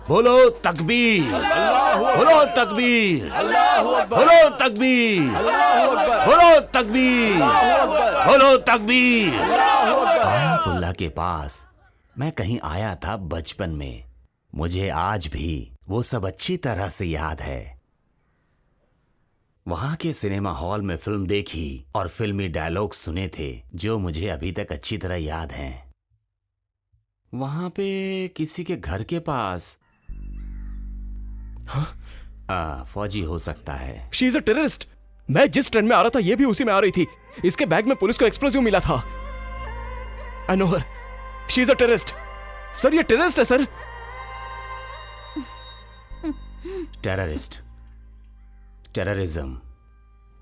बोलो तकबीर, बोलो तकबीर, बोलो तकबीर, बोलो तकबीर, बोलो तकबीर। आयतुल्लाह के पास मैं कहीं आया था बचपन में। मुझे आज भी वो सब अच्छी तरह से याद है। वहां के सिनेमा हॉल में फिल्म देखी और फिल्मी डायलॉग सुने थे जो मुझे अभी तक अच्छी तरह याद हैं। वहां पे किसी के घर के पास फौजी हो सकता है। She is a terrorist. मैं जिस ट्रेन में आ रहा था ये भी उसी में आ रही थी। इसके बैग में पुलिस को एक्सप्लोसिव मिला था। I know her. She is a terrorist. Sir, ये टेररिस्ट है सर। Terrorist, terrorism.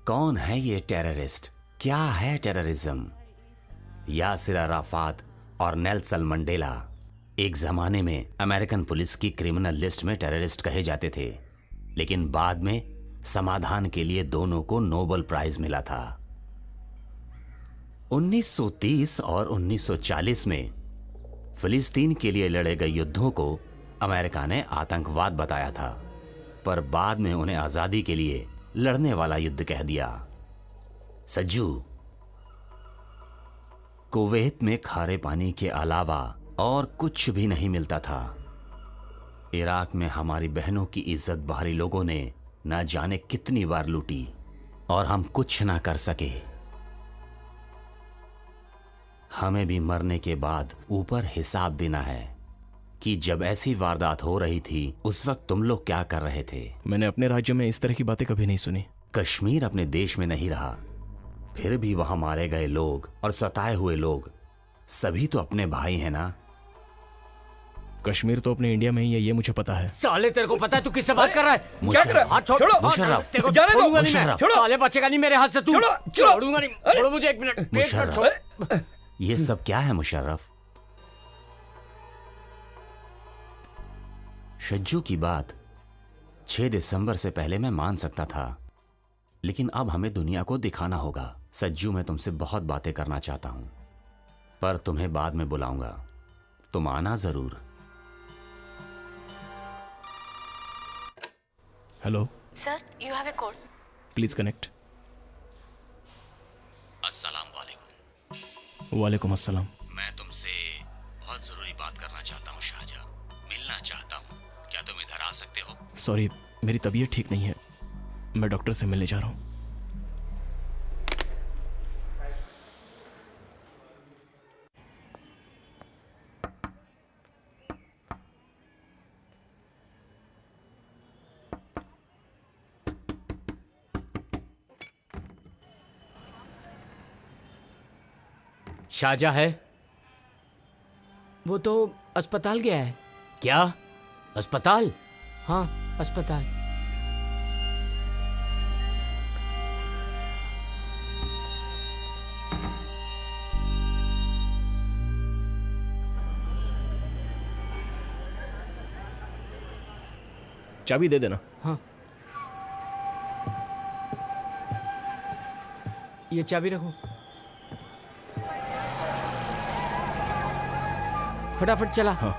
कौन है ये टेररिस्ट? क्या है टेररिज्म? यासिर अराफात और नेल्सन मंडेला एक जमाने में अमेरिकन पुलिस की क्रिमिनल लिस्ट में टेररिस्ट कहे जाते थे, लेकिन बाद में समाधान के लिए दोनों को नोबेल प्राइज मिला था। 1930 और 1940 में फिलिस्तीन के लिए लड़े गए युद्धों को अमेरिका ने आतंकवाद बताया था, पर बाद में उन्हें आजादी के लिए लड़ने वाला युद्ध कह दिया। सज्जू, कुवैत में खारे पानी के अलावा और कुछ भी नहीं मिलता था। इराक में हमारी बहनों की इज्जत बाहरी लोगों ने न जाने कितनी बार लूटी और हम कुछ ना कर सके। हमें भी मरने के बाद ऊपर हिसाब देना है कि जब ऐसी वारदात हो रही थी उस वक्त तुम लोग क्या कर रहे थे। मैंने अपने राज्य में इस तरह की बातें कभी नहीं सुनी। कश्मीर अपने देश में नहीं रहा, फिर भी वहां मारे गए लोग और सताए हुए लोग सभी तो अपने भाई हैं ना। कश्मीर तो अपने इंडिया में ही है, ये मुझे पता है। साले, तेरे को पता है तू किससे बात कर रहा है? क्या कर रहा है? हाथ छोड़। मुशर्रफ, तेरे को जाने दो। छोड़ूंगा नहीं मैं। मुशर्रफ। साले बचेगा नहीं मेरे हाथ से तू। छोड़ूंगा नहीं। छोड़ो मुझे, एक मिनट। एक मिनट मुशर्रफ। छोड़। ये सब क्या है मुशर्रफ? सज्जू की बात 6 दिसंबर से पहले मैं मान सकता था, लेकिन अब हमें दुनिया को दिखाना होगा। सज्जू, मैं तुमसे बहुत बातें करना चाहता हूं, पर तुम्हें बाद में बुलाऊंगा, तुम आना जरूर। Hello sir, you have a call. Please connect. अस्सलाम वालेकुम। वालेकुम अस्सलाम। मैं तुमसे बहुत जरूरी बात करना चाहता हूँ शाहजहां, मिलना चाहता हूँ। क्या तुम इधर आ सकते हो? सॉरी, मेरी तबीयत ठीक नहीं है, मैं डॉक्टर से मिलने जा रहा हूँ। शाहजहां है? वो तो अस्पताल गया है। क्या? अस्पताल? हाँ, अस्पताल। चाबी दे देना। हाँ, ये चाबी रखो। फटाफट चला। हाँ।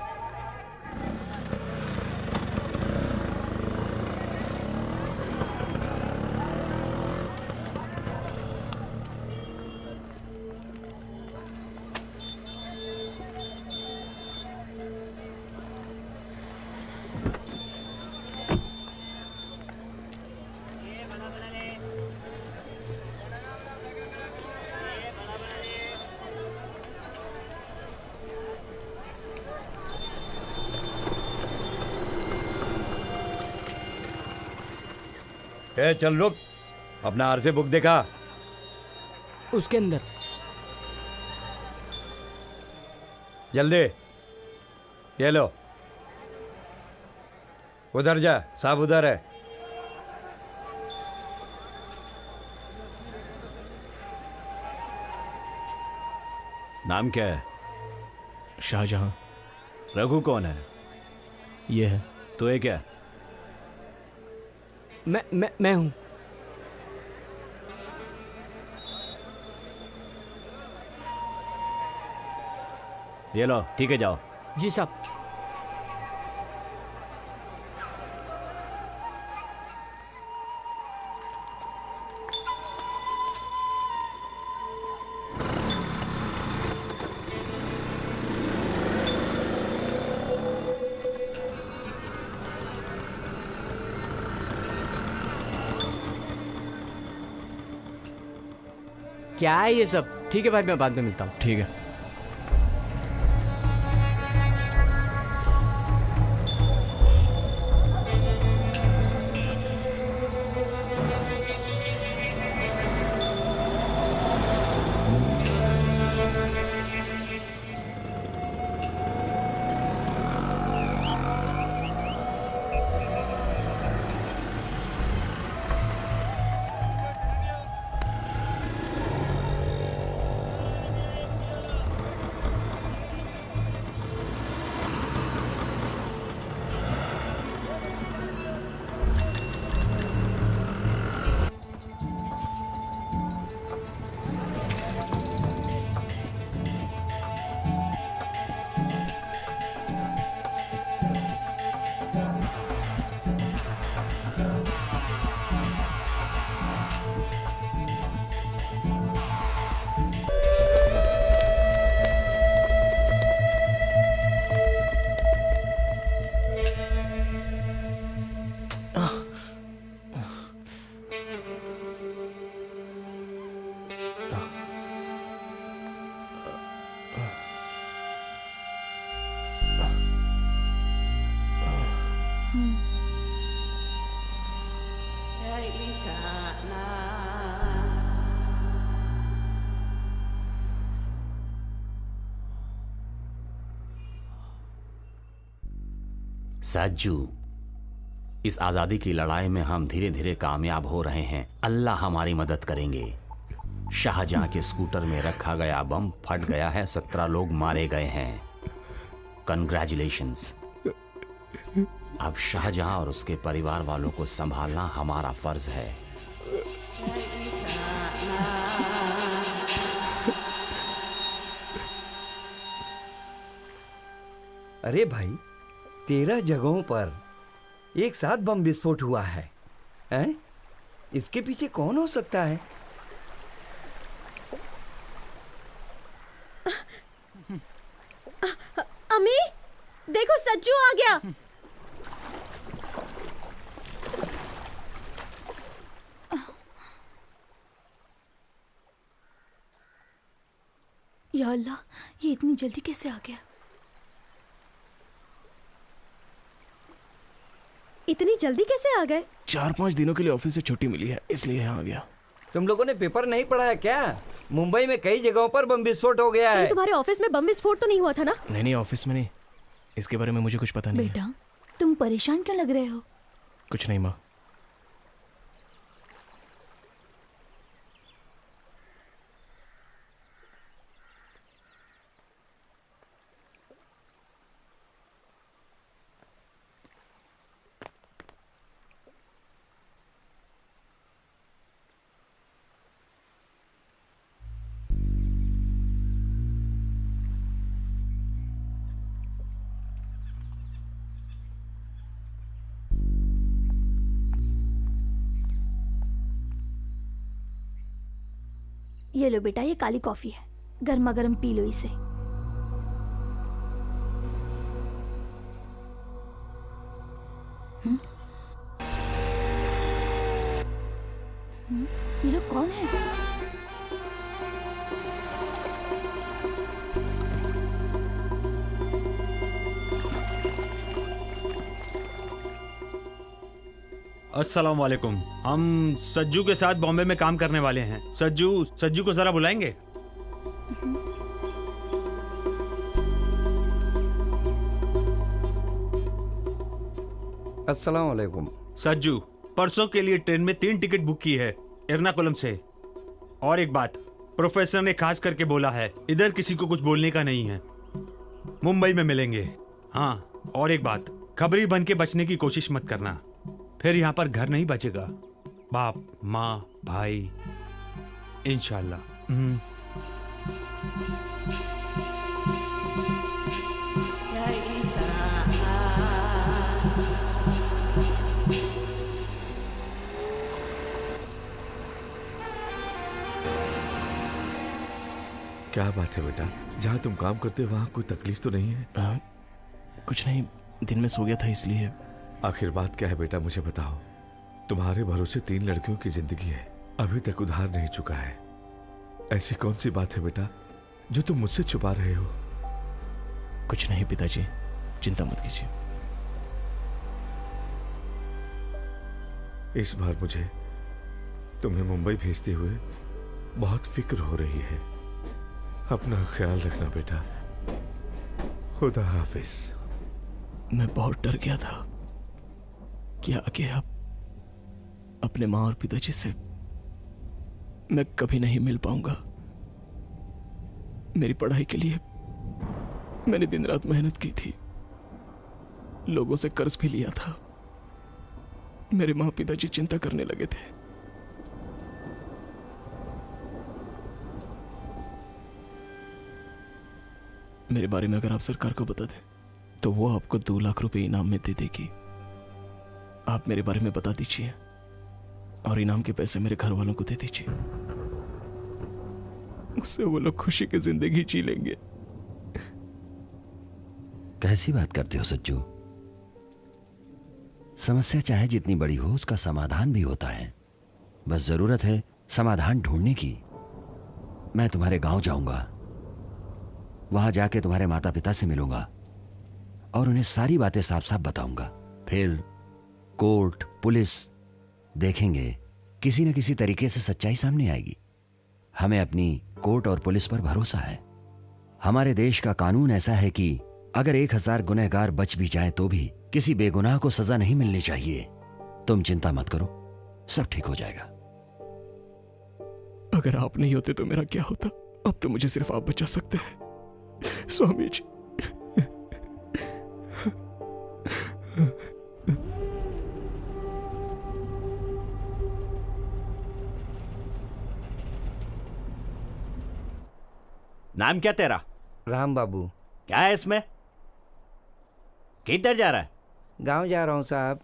ए, चल रुक, अपना आरसी बुक देखा? उसके अंदर। जल्दी, ये लो। उधर जा, साहब उधर है। नाम क्या है? शाहजहां। रघु कौन है? ये है। तो ये क्या? मैं हूं। ये लो, ठीक है, जाओ। जी साहब। क्या है ये सब? ठीक है भाई, मैं बाद में मिलता हूँ। ठीक है। साजू, इस आजादी की लड़ाई में हम धीरे धीरे कामयाब हो रहे हैं। अल्लाह हमारी मदद करेंगे। शाहजहां के स्कूटर में रखा गया बम फट गया है, 17 लोग मारे गए हैं। कंग्रेचुलेशंस। अब शाहजहां और उसके परिवार वालों को संभालना हमारा फर्ज है। अरे भाई, 13 जगहों पर एक साथ बम विस्फोट हुआ है। हैं? इसके पीछे कौन हो सकता है? अम्मी देखो सज्जू आ गया। या अल्लाह, ये इतनी जल्दी कैसे आ गया? इतनी जल्दी कैसे आ गए? 4-5 दिनों के लिए ऑफिस से छुट्टी मिली है, इसलिए यहाँ आ गया। तुम लोगों ने पेपर नहीं पढ़ा है क्या? मुंबई में कई जगहों पर बम विस्फोट हो गया है। तुम्हारे ऑफिस में बम विस्फोट तो नहीं हुआ था ना? नहीं, ऑफिस में नहीं। इसके बारे में मुझे कुछ पता नहीं है। बेटा, तुम परेशान क्यों लग रहे हो? कुछ नहीं माँ। ये लो बेटा, ये काली कॉफी है, गर्मा गर्म पी लो इसे। ये लोग कौन है? अस्सलाम वालेकुम। हम सज्जू के साथ बॉम्बे में काम करने वाले हैं। सज्जू को जरा बुलाएंगे? अस्सलाम वालेकुम। सज्जू, परसों के लिए ट्रेन में 3 टिकट बुक की है एर्नाकुलम से। और एक बात, प्रोफेसर ने खास करके बोला है इधर किसी को कुछ बोलने का नहीं है। मुंबई में मिलेंगे। हाँ, और एक बात, खबरी बन के बचने की कोशिश मत करना, फिर यहाँ पर घर नहीं बचेगा। बाप, माँ, भाई, इंशाल्लाह। क्या बात है बेटा, जहाँ तुम काम करते वहाँ कोई तकलीफ तो नहीं है? कुछ नहीं, दिन में सो गया था इसलिए। आखिर बात क्या है बेटा, मुझे बताओ। तुम्हारे भरोसे 3 लड़कियों की जिंदगी है, अभी तक उधार नहीं चुका है। ऐसी कौन सी बात है बेटा जो तुम मुझसे छुपा रहे हो? कुछ नहीं पिताजी, चिंता मत कीजिए। इस बार मुझे तुम्हें मुंबई भेजते हुए बहुत फिक्र हो रही है। अपना ख्याल रखना बेटा। खुदा हाफिज। मैं बहुत डर गया था कि आगे अब अपने माँ और पिताजी से मैं कभी नहीं मिल पाऊंगा। मेरी पढ़ाई के लिए मैंने दिन रात मेहनत की थी, लोगों से कर्ज भी लिया था। मेरे माँ पिताजी चिंता करने लगे थे। मेरे बारे में अगर आप सरकार को बता दें तो वो आपको 2 लाख रुपए इनाम में दे देगी। आप मेरे बारे में बता दीजिए और इनाम के पैसे मेरे घर वालों को दे दीजिए। उससे वो लोग खुशी की जिंदगी जी लेंगे। कैसी बात करते हो सज्जू? समस्या चाहे जितनी बड़ी हो उसका समाधान भी होता है, बस जरूरत है समाधान ढूंढने की। मैं तुम्हारे गांव जाऊंगा, वहां जाके तुम्हारे माता पिता से मिलूंगा और उन्हें सारी बातें साफ साफ बताऊंगा। फिर कोर्ट पुलिस देखेंगे, किसी न किसी तरीके से सच्चाई सामने आएगी। हमें अपनी कोर्ट और पुलिस पर भरोसा है। हमारे देश का कानून ऐसा है कि अगर 1000 गुनहगार बच भी जाएं तो भी किसी बेगुनाह को सजा नहीं मिलनी चाहिए। तुम चिंता मत करो, सब ठीक हो जाएगा। अगर आप नहीं होते तो मेरा क्या होता? अब तो मुझे सिर्फ आप बचा सकते हैं स्वामी जी। नाम क्या तेरा? राम बाबू। क्या है इसमें? किधर जा रहा है? गांव जा रहा हूं साहब।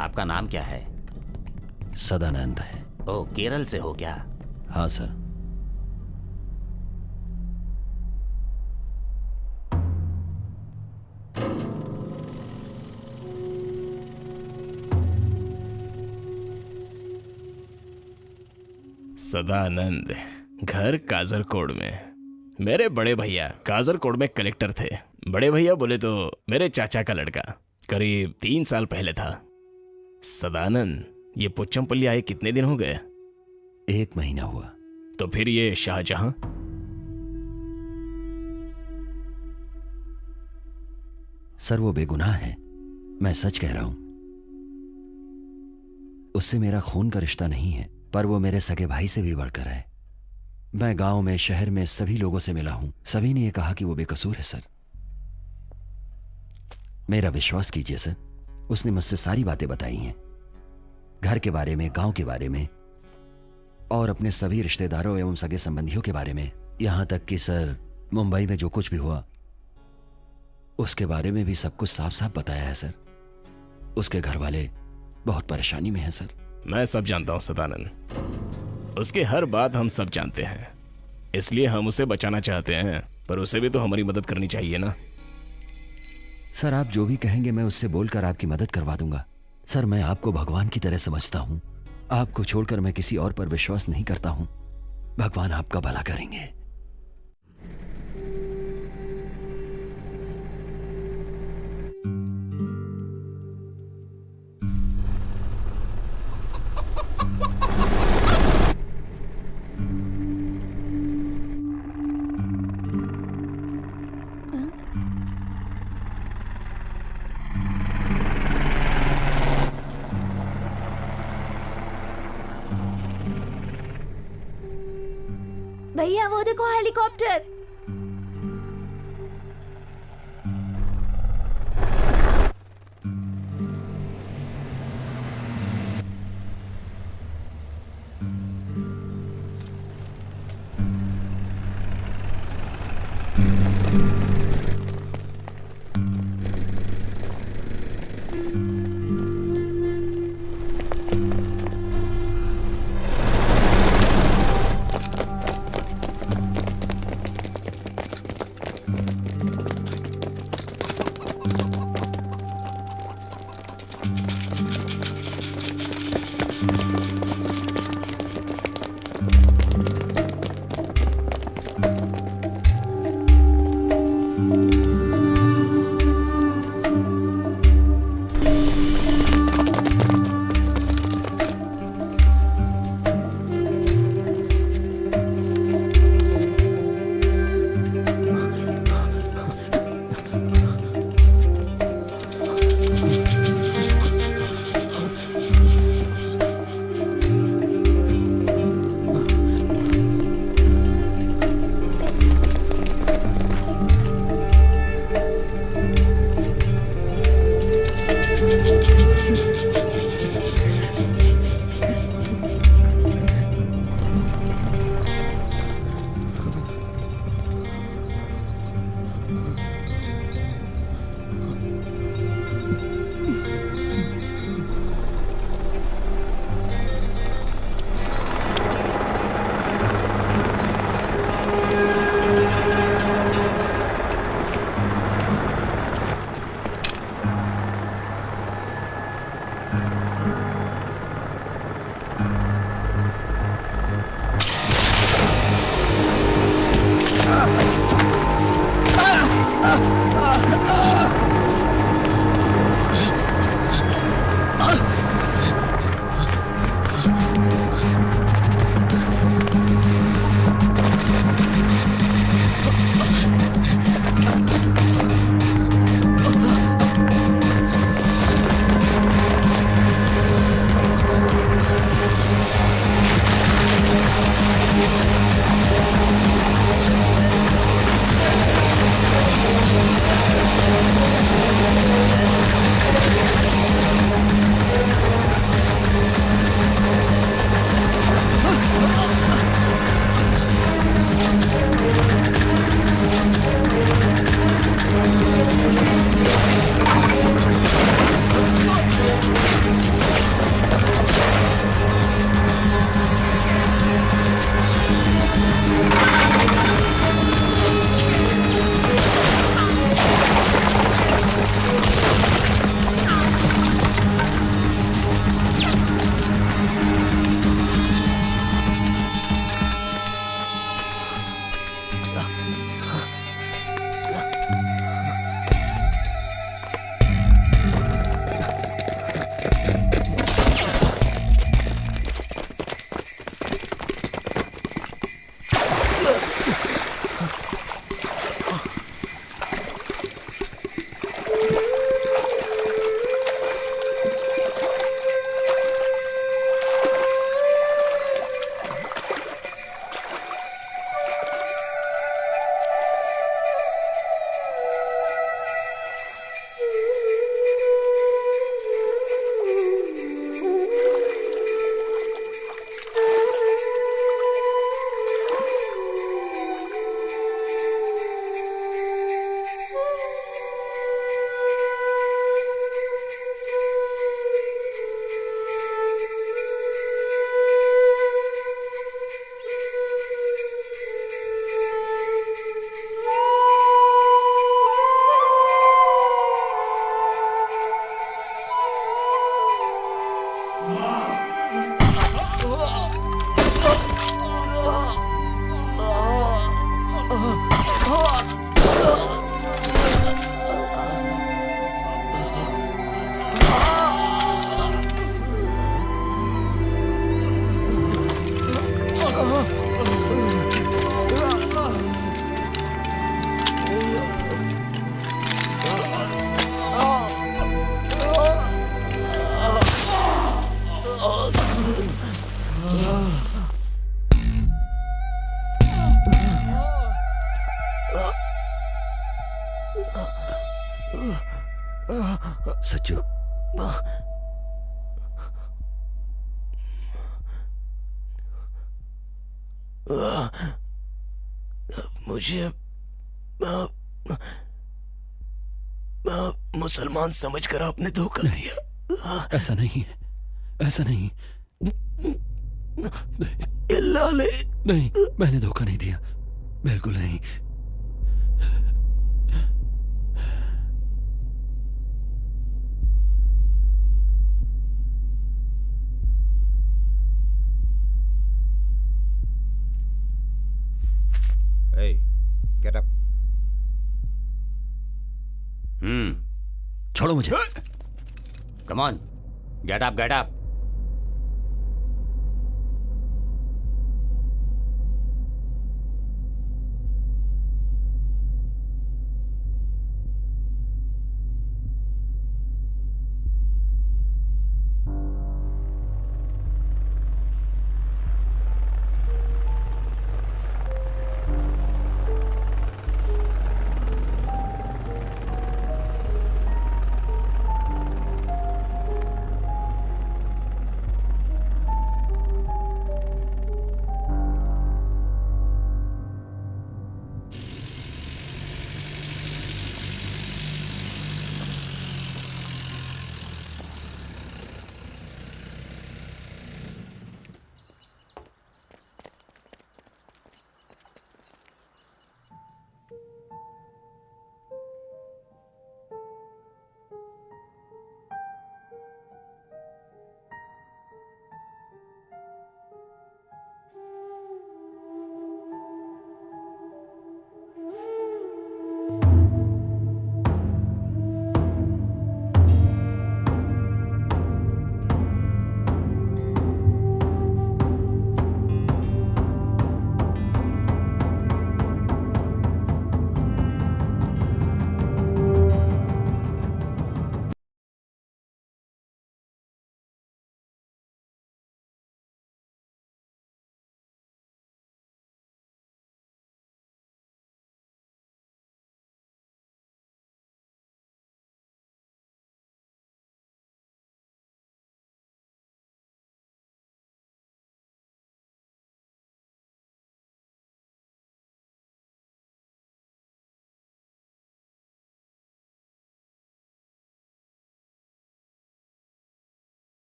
आपका नाम क्या है? सदानंद है। ओ, केरल से हो क्या? हाँ सर। सदानंद, घर काजरकोड में। मेरे बड़े भैया काजरकोड में कलेक्टर थे। बड़े भैया बोले तो मेरे चाचा का लड़का, करीब 3 साल पहले था। सदानंद, ये पुच्चमपल्ली आए कितने दिन हो गए? 1 महीना हुआ। तो फिर ये शाहजहां? सर वो बेगुनाह है, मैं सच कह रहा हूं। उससे मेरा खून का रिश्ता नहीं है, पर वो मेरे सगे भाई से भी बढ़कर है। मैं गांव में, शहर में सभी लोगों से मिला हूं, सभी ने ये कहा कि वो बेकसूर है सर। मेरा विश्वास कीजिए सर, उसने मुझसे सारी बातें बताई हैं, घर के बारे में, गांव के बारे में और अपने सभी रिश्तेदारों एवं सगे संबंधियों के बारे में। यहां तक कि सर मुंबई में जो कुछ भी हुआ उसके बारे में भी सब कुछ साफ साफ बताया है सर। उसके घर वाले बहुत परेशानी में हैं सर। मैं सब जानता हूं सदानंद, उसकी हर बात हम सब जानते हैं, इसलिए हम उसे बचाना चाहते हैं, पर उसे भी तो हमारी मदद करनी चाहिए ना। सर आप जो भी कहेंगे मैं उससे बोलकर आपकी मदद करवा दूंगा। सर मैं आपको भगवान की तरह समझता हूं, आपको छोड़कर मैं किसी और पर विश्वास नहीं करता हूं। भगवान आपका भला करेंगे। भैया वो देखो हेलीकॉप्टर। सच्चू, मुझे मुसलमान समझकर आपने धोखा दिया। ऐसा नहीं है, ऐसा नहीं। लाले, नहीं, मैंने धोखा नहीं दिया, बिल्कुल नहीं। Hey, get up. छोड़ो मुझे। Come on, get up, get up.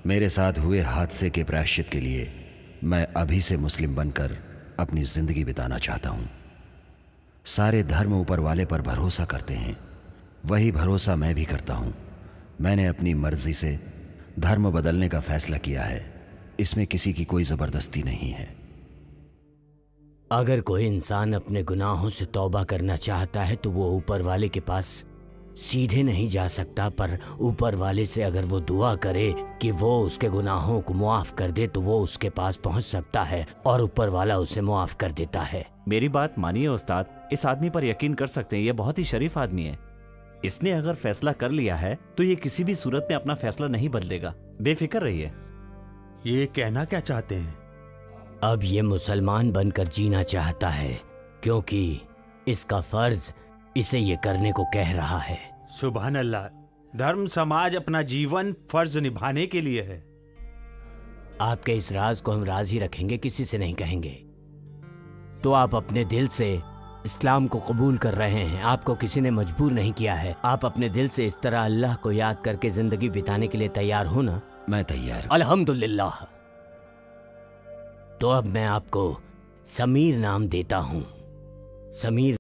मेरे साथ हुए हादसे के प्रायश्चित के लिए मैं अभी से मुस्लिम बनकर अपनी जिंदगी बिताना चाहता हूं। सारे धर्म ऊपर वाले पर भरोसा करते हैं, वही भरोसा मैं भी करता हूं। मैंने अपनी मर्जी से धर्म बदलने का फैसला किया है, इसमें किसी की कोई जबरदस्ती नहीं है। अगर कोई इंसान अपने गुनाहों से तौबा करना चाहता है तो वो ऊपर वाले के पास सीधे नहीं जा सकता, पर ऊपर वाले से अगर वो दुआ करे कि वो उसके गुनाहों को मुआफ कर दे तो वो उसके पास पहुंच सकता है और ऊपर वाला उसे मुआफ कर देता है। मेरी बात मानिए उस्ताद, इस आदमी पर यकीन कर सकते हैं, ये बहुत ही शरीफ आदमी है। इसने अगर फैसला कर लिया है तो ये किसी भी सूरत में अपना फैसला नहीं बदलेगा, बेफिक्र रहिए। ये कहना क्या चाहते हैं? अब ये मुसलमान बनकर जीना चाहता है क्योंकि इसका फर्ज इसे ये करने को कह रहा है। सुभान अल्लाह, धर्म समाज अपना जीवन फर्ज निभाने के लिए है। आपके इस राज को हम राज ही रखेंगे, किसी से नहीं कहेंगे। तो आप अपने दिल से इस्लाम को कबूल कर रहे हैं, आपको किसी ने मजबूर नहीं किया है। आप अपने दिल से इस तरह अल्लाह को याद करके जिंदगी बिताने के लिए तैयार हो ना? मैं तैयार। अल्हम्दुलिल्लाह। तो अब मैं आपको समीर नाम देता हूं। समीर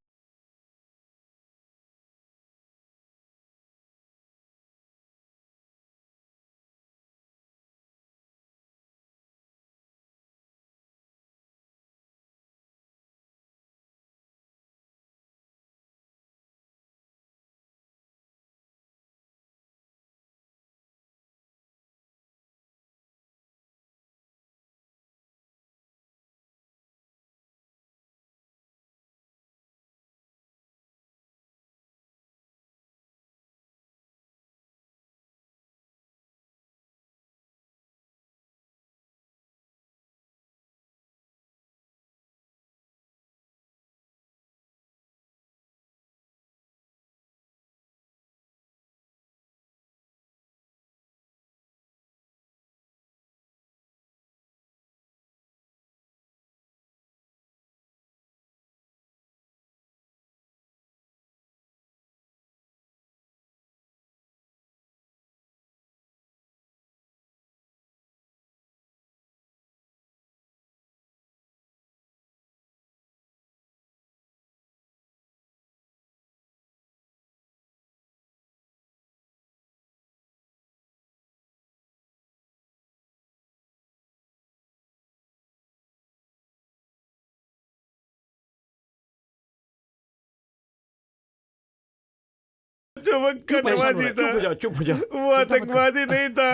चमक का नवाजी था, चुप हो जा। वो आतंकवादी नहीं था,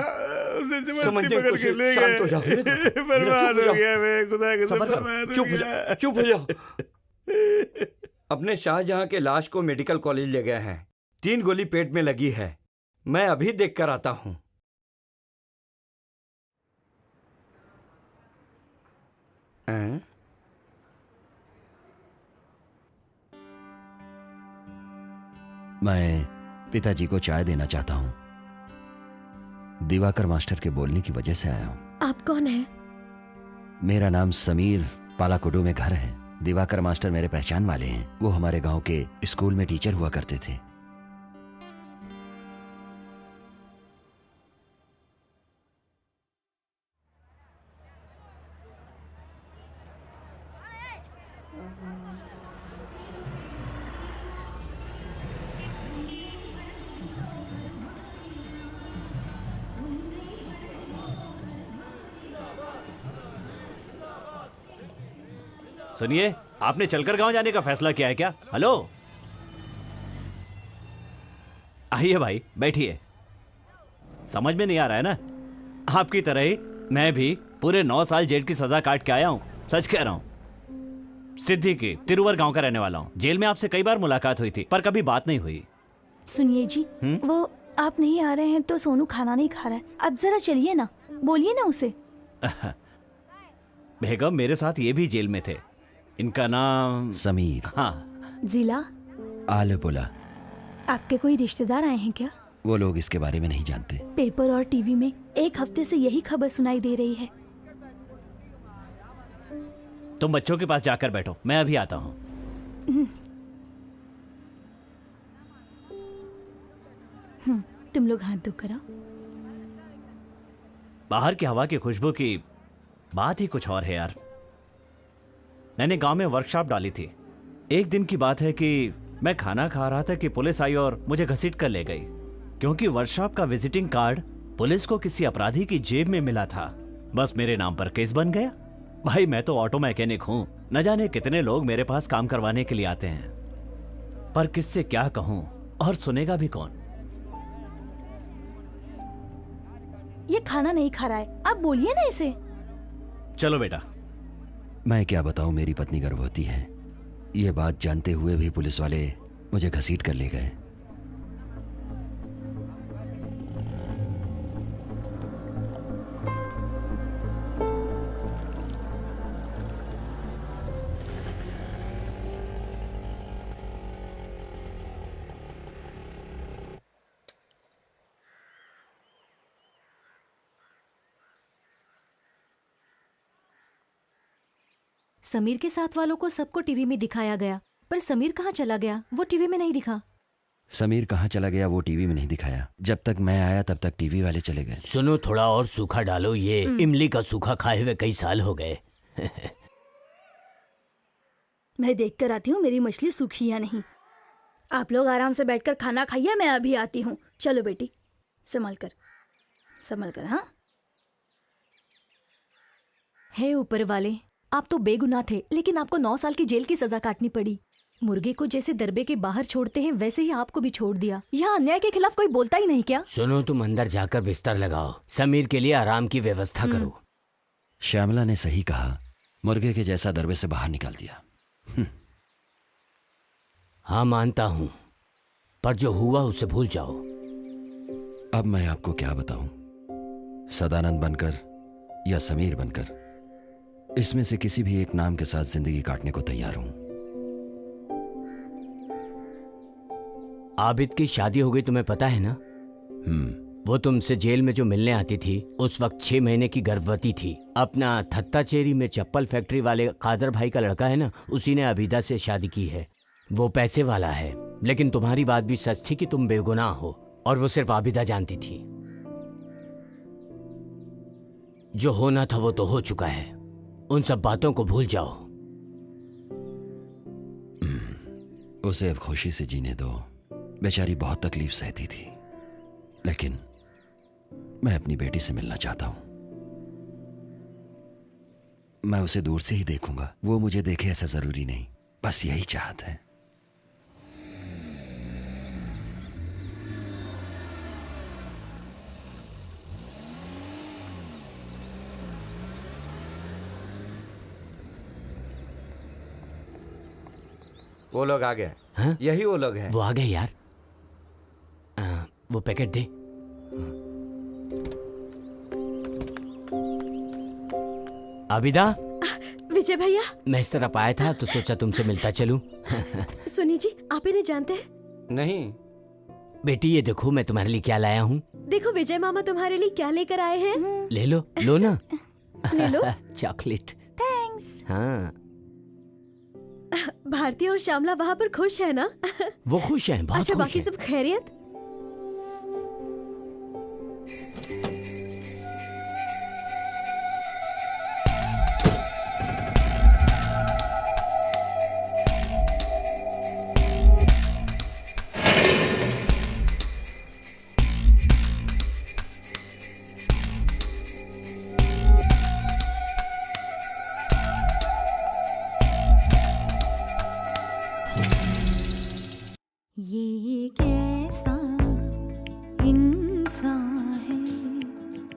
उसे जबरदस्ती पकड़ के ले गए। बर्बाद हो गया मैं, खुदा के बर्बाद हो गया। चुप हो जा। अपने शाहजहां के लाश को मेडिकल कॉलेज ले गए हैं, 3 गोली पेट में लगी है। मैं अभी देख कर आता हूँ। मैं पिताजी को चाय देना चाहता हूं। दिवाकर मास्टर के बोलने की वजह से आया हूं। आप कौन हैं? मेरा नाम समीर, पालाकुडू में घर है। दिवाकर मास्टर मेरे पहचान वाले हैं, वो हमारे गांव के स्कूल में टीचर हुआ करते थे। सुनिए, आपने चलकर गांव जाने का फैसला किया है क्या? हेलो, आइए भाई, बैठिए। समझ में नहीं आ रहा है ना? आपकी तरह ही मैं भी पूरे 9 साल जेल की सजा काट के आया हूं। सच कह रहा हूं। सिद्दीकी, तिरुवर गांव का रहने वाला हूं। जेल में आपसे कई बार मुलाकात हुई थी, पर कभी बात नहीं हुई। सुनिए जी, वो आप नहीं आ रहे हैं तो सोनू खाना नहीं खा रहा है। आप जरा चलिए ना, बोलिए ना उसे। बेगम मेरे साथ ये भी जेल में थे। इनका नाम समीर। हाँ। जिला आलेपुला। आपके कोई रिश्तेदार आए हैं क्या? वो लोग इसके बारे में नहीं जानते। पेपर और टीवी में 1 हफ्ते से यही खबर सुनाई दे रही है। तुम बच्चों के पास जाकर बैठो, मैं अभी आता हूँ। तुम लोग हाथ धो कर आओ। बाहर की हवा की खुशबू की बात ही कुछ और है यार। मैंने गांव में वर्कशॉप डाली थी। एक दिन की बात है कि मैं खाना खा रहा था कि पुलिस आई और मुझे घसीट कर ले गई, क्योंकि वर्कशॉप का विजिटिंग कार्ड पुलिस को किसी अपराधी की जेब में मिला था। बस मेरे नाम पर केस बन गया। भाई मैं तो ऑटो मैकेनिक हूं, न जाने कितने लोग मेरे पास काम करवाने के लिए आते हैं, पर किससे क्या कहूं और सुनेगा भी कौन। ये खाना नहीं खा रहा है, आप बोलिए ना इसे। चलो बेटा। मैं क्या बताऊं, मेरी पत्नी गर्भवती है। ये बात जानते हुए भी पुलिस वाले मुझे घसीट कर ले गए। समीर के साथ वालों को सबको टीवी में दिखाया गया, पर समीर कहाँ चला गया वो टीवी में नहीं दिखा। समीर कहाँ चला गया वो टीवी में नहीं दिखाया। जब तक मैं आया तब तक टीवी वाले चले गए। सुनो, थोड़ा और सूखा डालो, ये इमली का सूखा खाए हुए कई साल हो गए। मैं देख कर आती हूँ मेरी मछली सूखी या नहीं। आप लोग आराम से बैठकर खाना खाइए, मैं अभी आती हूँ। चलो बेटी, संभल कर। हाँ, हे ऊपर वाले, आप तो बेगुनाह थे, लेकिन आपको 9 साल की जेल की सजा काटनी पड़ी। मुर्गे को जैसे दरबे के बाहर छोड़ते हैं वैसे ही आपको भी छोड़ दिया। यहाँ अन्याय के खिलाफ कोई बोलता ही नहीं क्या? सुनो, तुम अंदर जाकर बिस्तर लगाओ, समीर के लिए आराम की व्यवस्था करो। श्यामला ने सही कहा, मुर्गे के जैसा दरबे से बाहर निकाल दिया। हाँ मानता हूं, पर जो हुआ उसे भूल जाओ। अब मैं आपको क्या बताऊं, सदानंद बनकर या समीर बनकर, इसमें से किसी भी एक नाम के साथ जिंदगी काटने को तैयार हूं। आबिद की शादी हो गई, तुम्हें पता है ना? वो तुमसे जेल में जो मिलने आती थी, उस वक्त 6 महीने की गर्भवती थी। अपना थत्ताचेरी में चप्पल फैक्ट्री वाले कादर भाई का लड़का है ना, उसी ने अबीदा से शादी की है। वो पैसे वाला है, लेकिन तुम्हारी बात भी सच थी कि तुम बेगुनाह हो, और वो सिर्फ आबिदा जानती थी। जो होना था वो तो हो चुका है, उन सब बातों को भूल जाओ। उसे अब खुशी से जीने दो। बेचारी बहुत तकलीफ सहती थी, लेकिन मैं अपनी बेटी से मिलना चाहता हूं। मैं उसे दूर से ही देखूंगा, वो मुझे देखे ऐसा जरूरी नहीं। बस यही चाहत है। वो लोग आ गए। हाँ? यही वो लोग हैं। वो आ गए यार। वो पैकेट दे। आबिदा। विजय भैया, मैं इस तरफ आया था तो सोचा तुमसे मिलता चलूं। सुनी जी, आप इन्हें जानते हैं? नहीं। बेटी ये देखो मैं तुम्हारे लिए क्या लाया हूँ। देखो विजय मामा तुम्हारे लिए क्या लेकर आए हैं। ले लो, लो ना। ले लो। चॉकलेट। थैंक्स। हाँ। भारती और श्यामला वहाँ पर खुश है ना? वो खुश हैं, बहुत अच्छा, खुश बाकी हैं। सब खैरियत? ये कैसा इंसान है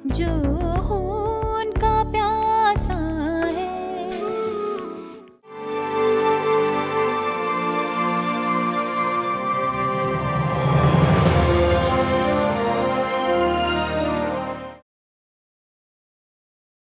जो